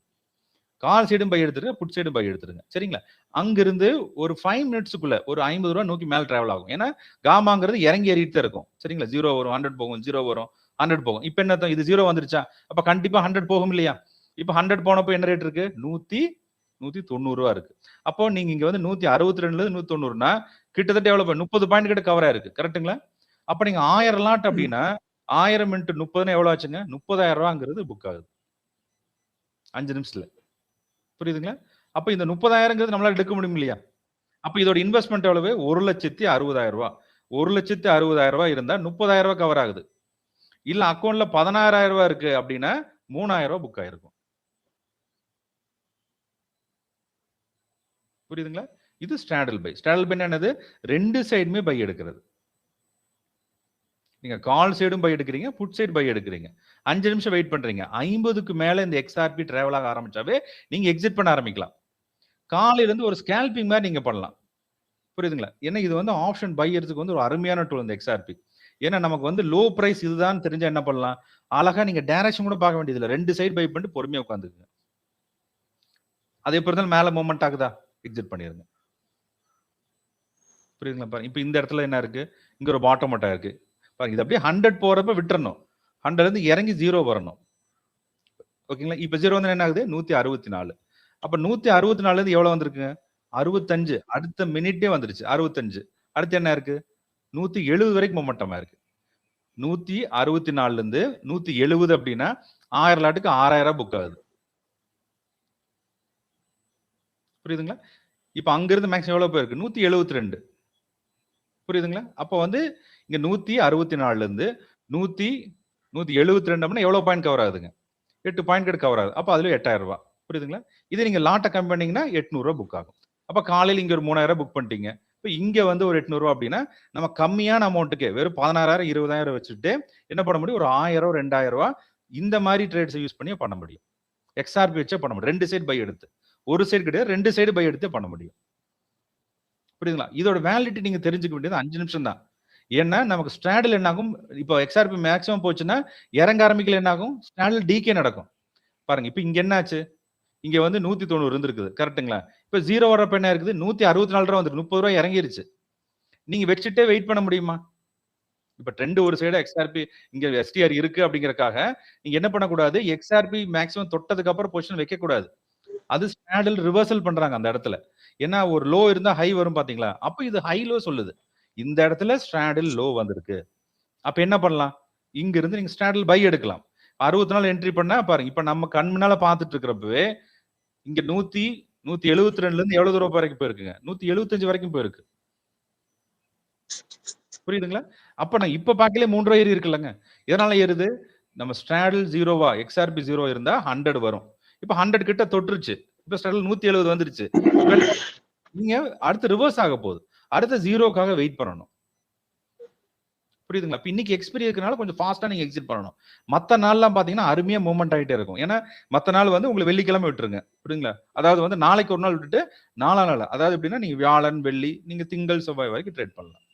கால் சைடும் பை எடுத்துருங்க, புட் சைடும் பை எடுத்துருங்க. சரிங்களா? அங்கிருந்து ஒரு 5 மினிட்ஸுக்குள்ள ஒரு 50 ரூபா நோக்கி மேல டிராவல் ஆகும். ஏன்னா காமாங்கிறது இறங்கி ஏறிட்டு தான் இருக்கும். சரிங்களா? 0 வரும், 100 போகும், 0 வரும், 100 போகும். இப்ப என்ன, இது 0 வந்துருச்சா, அப்ப கண்டிப்பா 100 போகும் இல்லையா? இப்ப 100 போனப்போ என்ன ரேட் இருக்கு, 190 ரூபா இருக்கு. அப்போ நீங்க இங்க வந்து 162 190னா கிட்டத்தட்ட எவ்வளவு, 30 பாயிண்ட் கிட்ட கவர் ஆயிருக்கு. கரெக்ட்டுங்களா? அப்ப நீங்க 1000 லாட் அப்படின்னா 1000 × 30 எவ்வளவு ஆச்சுங்க, 30,000 ரூபாங்கிறது புக் ஆகுது 5 நிமிஷத்துல. புரியுதுங்களா? அப்ப இந்த 30,000ங்கிறது நம்மளால எடுக்க முடியும் இல்லையா? அப்ப இதோட இன்வெஸ்ட்மெண்ட் எவ்வளவு, 1,60,000 ரூபாய். 1,60,000 ரூபாய் இருந்தா 30,000 ரூபாய் கவர் ஆகுது. இல்ல அக்கௌண்ட்ல 16,000 ரூபாய் இருக்கு அப்படின்னா 3,000 ரூபாய் புக் ஆயிருக்கும். புரியுதுங்களா? இது ஸ்ட்ராடல் பை. ஸ்ட்ராடல் பை என்னது, ரெண்டு சைடுமே பை எடுக்கிறது. நீங்க கால் சைடும் பை எடுக்கிறீங்க, புட் சைடு பை எடுக்கிறீங்க. 5 நிமிஷம் வெயிட் பண்றீங்க. 50க்கு மேல இந்த எக்ஸ்ஆர்பி டிராவல் ஆக ஆரம்பிச்சாவே நீங்க எக்ஸிட் பண்ண ஆரம்பிக்கலாம். காலையில இருந்து ஒரு ஸ்கேல்பிங் மாதிரி நீங்க பண்ணலாம். புரியுதுங்களா? ஏன்னா இது வந்து ஆப்ஷன் பையர்ஸுக்கு வந்து ஒரு அருமையான டூல் இந்த எக்ஸ்ஆர்பி. ஏன்னா நமக்கு வந்து லோ பிரைஸ் இதுதான் தெரிஞ்சா என்ன பண்ணலாம், அழகா நீங்க டைரக்ஷன் கூட பார்க்க வேண்டியது இல்லை, ரெண்டு சைடு பை பண்ணிட்டு பொறுமையா உட்காந்துக்குங்க. அது எப்படி இருந்தாலும் மேல மூவ்மெண்ட் ஆகுதா, எக்ஸிட் பண்ணிருங்க. புரியுதுங்களா? பாருங்க, இப்ப இந்த இடத்துல என்ன இருக்கு, இங்க ஒரு பாட்டம் மட்டா இருக்கு பாருங்க. இது அப்படியே 100 போறப்ப விட்டுறணும், 100ல இருந்து இறங்கி 0 வரணும். ஓகேங்களா? இப்ப 0 வந்து என்ன ஆகுது, 164. அப்ப 164ல இருந்து எவ்வளவு வந்திருக்குங்க, 65. அடுத்த மினிட்டே வந்துருச்சு 65. அடுத்து என்ன இருக்கு, 170 வரைக்கும் மொமெண்டமா இருக்கு. 164ல இருந்து 170 அப்படின்னா 1000 லாட்டுக்கு 6,000 புக் ஆகுது. புரியுதுங்களா? இப்ப அங்கிருந்து மேக்ஸிமம் எவ்வளவு போயிருக்கு, 172. புரியுதுங்களா? அப்ப வந்து இங்க 164ல இருந்து 172 அப்படின்னா எவ்வளவு பாயிண்ட் கவர் ஆகுதுங்க, 8 பாயிண்ட் கிட்ட கவர் ஆகுது. அப்ப அதுல 8,000 ரூபாய். புரியுதுங்களா? இது நீங்க லாட்டை கம்மி பண்ணீங்கன்னா 800 ரூபாய் புக் ஆகும். அப்ப காலையில இங்க ஒரு 3,000 புக் பண்ணிட்டீங்க. இப்ப இங்க வந்து ஒரு 800 ரூபாய் அப்படின்னா நம்ம கம்மியான அமௌண்ட்டுக்கு வெறும் 16,000 20,000 வச்சுட்டு என்ன பண்ண முடியும், ஒரு 1,000 2,000 ரூபாய் இந்த மாதிரி ட்ரேட்ஸ் யூஸ் பண்ணி பண்ண முடியும். எக்ஸ்ஆர்பி வச்சே பண்ண முடியும். ரெண்டு சைடு பை எடுத்து, ஒரு சைடு கிடையாது, ரெண்டு சைடு பை எடுத்து பண்ண முடியும். புரியுதுங்களா? இதோட வேலிடிட்டி நீங்க தெரிஞ்சுக்க வேண்டியது 5 நிமிஷம் தான். ஏன்னா நமக்கு ஸ்ட்ராடல் என்ன ஆகும், இப்போ எக்ஸ்ஆர்பி மேக்ஸிமம் போச்சுன்னா இறங்க ஆரம்பிக்கல என்ன ஆகும், ஸ்ட்ராடல் டிகே நடக்கும். பாருங்க, இப்ப இங்க என்ன ஆச்சு, இங்க வந்து 190 இருந்திருக்குது. கரெக்ட்டுங்களா? இப்ப 0 வரப்ப என்ன இருக்குது, 164 ரூபாய் வந்துருக்கு, 30 ரூபாய் இறங்கிருச்சு. நீங்க வச்சுட்டே வெயிட் பண்ண முடியுமா? இப்ப ட்ரெண்ட் ஒரு சைடு, எக்ஸ்ஆர்பி இங்க எஸ்டிஆர் இருக்கு அப்படிங்கறக்காக நீங்க என்ன பண்ணக்கூடாது, எக்ஸ்ஆர்பி மேக்ஸிமம் தொட்டதுக்கு அப்புறம் பொசிஷன் வைக்க கூடாது. அது ஸ்ட்ராடல் ரிவர்சல் பண்றாங்க அந்த இடத்துல. ஏன்னா ஒரு லோ இருந்தா ஹை வரும் பாத்தீங்களா, அப்ப இது ஹை லோ சொல்லுது. இந்த இடத்துல ஸ்ட்ராடல் லோ வந்திருக்கு. அப்ப என்ன பண்ணலாம், இங்க இருந்து நீங்க ஸ்ட்ராடல் பை எடுக்கலாம். 64 என்ட்ரி பண்ணா பாருங்க, இப்ப நம்ம கண் முன்னால பாத்துட்டு இருக்கிறப்பவே இங்க 172ல இருந்து எவ்வளவு தூரம் வரைக்கும் போயிருக்குங்க, 175 வரைக்கும் போயிருக்கு. புரியுதுங்களா? அப்ப நான் இப்ப பாக்கல 3 ரூபாய் ஏறி இருக்குல்லங்க. எதனால ஏறுது, நம்ம ஸ்ட்ராடல் 0வா, எக்ஸ்ஆர்பி 0 இருந்தா 100 வரும். இப்ப 100 கிட்ட தொட்டுருச்சு. இப்ப ஸ்ட்ராடல் 170 வந்துருச்சு. நீங்க அடுத்து ரிவர்ஸ் ஆக போகுது, அடுத்த 0க்காக வெயிட் பண்ணணும். புரியுதுங்களா? இன்னைக்கு எக்ஸ்பீரி இருக்கனால கொஞ்சம் ஃபாஸ்டா நீங்க எக்ஸிட் பண்ணணும். மத்த நாள்லாம் பாத்தீங்கன்னா அருமையா மூவ்மெண்ட் ஆகிட்டே இருக்கும். ஏன்னா மத்த நாள் வந்து உங்களுக்கு வெள்ளிக்கிழமை விட்டுருங்க. புரியுதுங்களா? அதாவது வந்து நாளைக்கு ஒரு நாள் விட்டுட்டு 4ஆம் நாள், அதாவது எப்படின்னா நீங்க வியாழன் வெள்ளி, நீங்க திங்கள் செவ்வாய் வரைக்கும் ட்ரேட் பண்ணலாம்.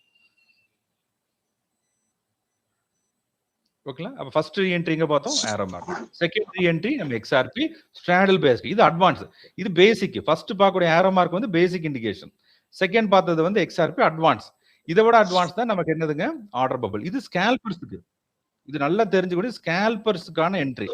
ஓகேங்களா? அப்ப ஃபர்ஸ்ட் ரீஎன்ட்ரி எங்க பார்த்தோம், ஏரோ மார்க். செகண்ட் ரீஎன்ட்ரி நம்ம எக்ஸ்ஆர்பி ஸ்ட்ராடல் பேஸ்ட். இது அட்வான்ஸ், இது பேசிக். ஃபர்ஸ்ட் பார்க்கக்கூடிய ஏரோ மார்க் வந்து பேசிக் இண்டிகேஷன். செகண்ட் பார்த்தது வந்து எக்ஸ்ஆர்பி அட்வான்ஸ். இதை விட அட்வான்ஸ் தான் நமக்கு என்னதுங்க, ஆர்டர் பபிள். இது ஸ்கேல்பர்ஸ்க்கு, இது நல்லா தெரிஞ்சுக்கூட ஸ்கேல்பர்ஸ்க்கான என்ட்ரி.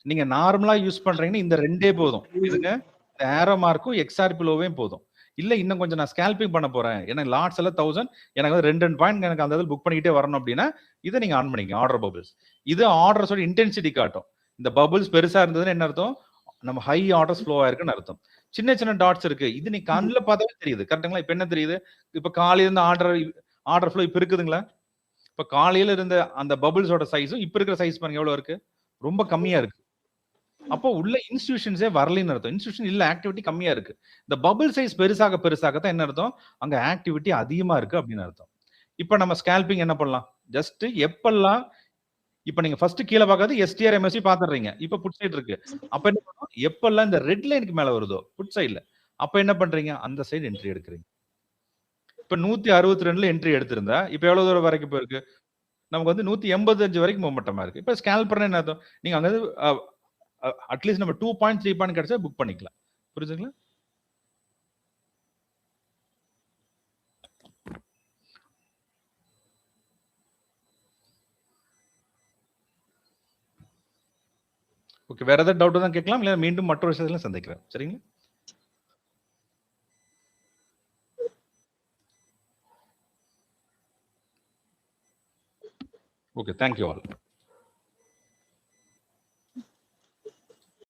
நீங்க நார்மலா யூஸ் பண்றீங்கன்னா இந்த ரெண்டே போதும். இதுங்க ஏரோ மார்க்கும் எக்ஸ்ஆர்பி லோவையும் போதும். இல்ல இன்னும் கொஞ்சம் நான் ஸ்கேல்பிங் பண்ண போறேன், எனக்கு லாட்ஸ் எல்லாம் 1000, எனக்கு வந்து 2 பாயிண்ட் எனக்கு அந்த இதில் புக் பண்ணிக்கிட்டே வரணும் அப்படின்னா இதை நீங்க ஆன் பண்ணிக்க. ஆர்டர் பபிள்ஸ், இது ஆர்டர்ஸோட இன்டென்சிட்டி காட்டும். இந்த பபிள்ஸ் பெருசா இருந்ததுன்னு என்ன அர்த்தம், நம்ம ஹை ஆர்டர்ஸ் ஃப்ளோ ஆயிருக்குன்னு அர்த்தம். சின்ன சின்ன டாட்ஸ் இருக்கு, இது நீ கண்ணுல பார்த்தாவே தெரியுது. கரெக்டுங்களா? இப்ப என்ன தெரியுது, இப்ப காலையில இருந்து ஆர்டர் ஃப்ளோ இப்ப இருக்குதுங்களா? இப்ப காலையில இருந்த அந்த பபிள்ஸோட சைஸும் இப்ப இருக்கிற சைஸ் பாருங்க எவ்வளவு இருக்கு, ரொம்ப கம்மியா இருக்கு. அப்போ உள்ள இன்ஸ்டிடியூஷன்ஸே வரலன்னு அர்த்தம். இன்ஸ்டிடியூஷன் இல்ல, ஆக்டிவிட்டி கம்மியா இருக்கு. இந்த பபிள் சைஸ் பெருசாக பெருசாக தான் என்ன அர்த்தம், அங்க ஆக்டிவிட்டி அதிகமா இருக்கு அப்படின்னு அர்த்தம். இப்ப நம்ம ஸ்கேல்பிங் என்ன பண்ணலாம், ஜஸ்ட் எப்பெல்லாம் இப்ப நீங்க ஃபர்ஸ்ட் கீழே பார்க்காது எஸ்டிஆர் எம்எஸ்சி பாத்துறீங்க. இப்ப புட் சைடு இருக்கு. அப்ப என்ன பண்ணும்? எப்பெல்லாம் இந்த ரெட் லைனுக்கு மேல வருதோ புட் சைடுல, அப்ப என்ன பண்றீங்க? அந்த சைடு என்ட்ரி எடுக்கிறீங்க. இப்ப 162ல என்ட்ரி எடுத்திருந்தா, இப்ப எவ்வளவு தூரம் வரைக்கும் போயிருக்கு? நமக்கு வந்து 185 வரைக்கும் மொமெண்டமா இருக்கு. இப்ப ஸ்கேல் பண்ண என்ன அர்த்தம்? நீங்க அங்க அட்லீஸ்ட் நம்ம 2 பாயிண்ட் 3 பாயிண்ட் கிடைச்சா புக் பண்ணிக்கலாம். புரியுதுங்களா? ஓகே. வேற ஏதாவது டவுட் தான் கேட்கலாம். இல்ல மீண்டும் மற்றொரு விஷயத்துல சந்திக்கிறேன். சரிங்களா? ஓகே. Thank you all.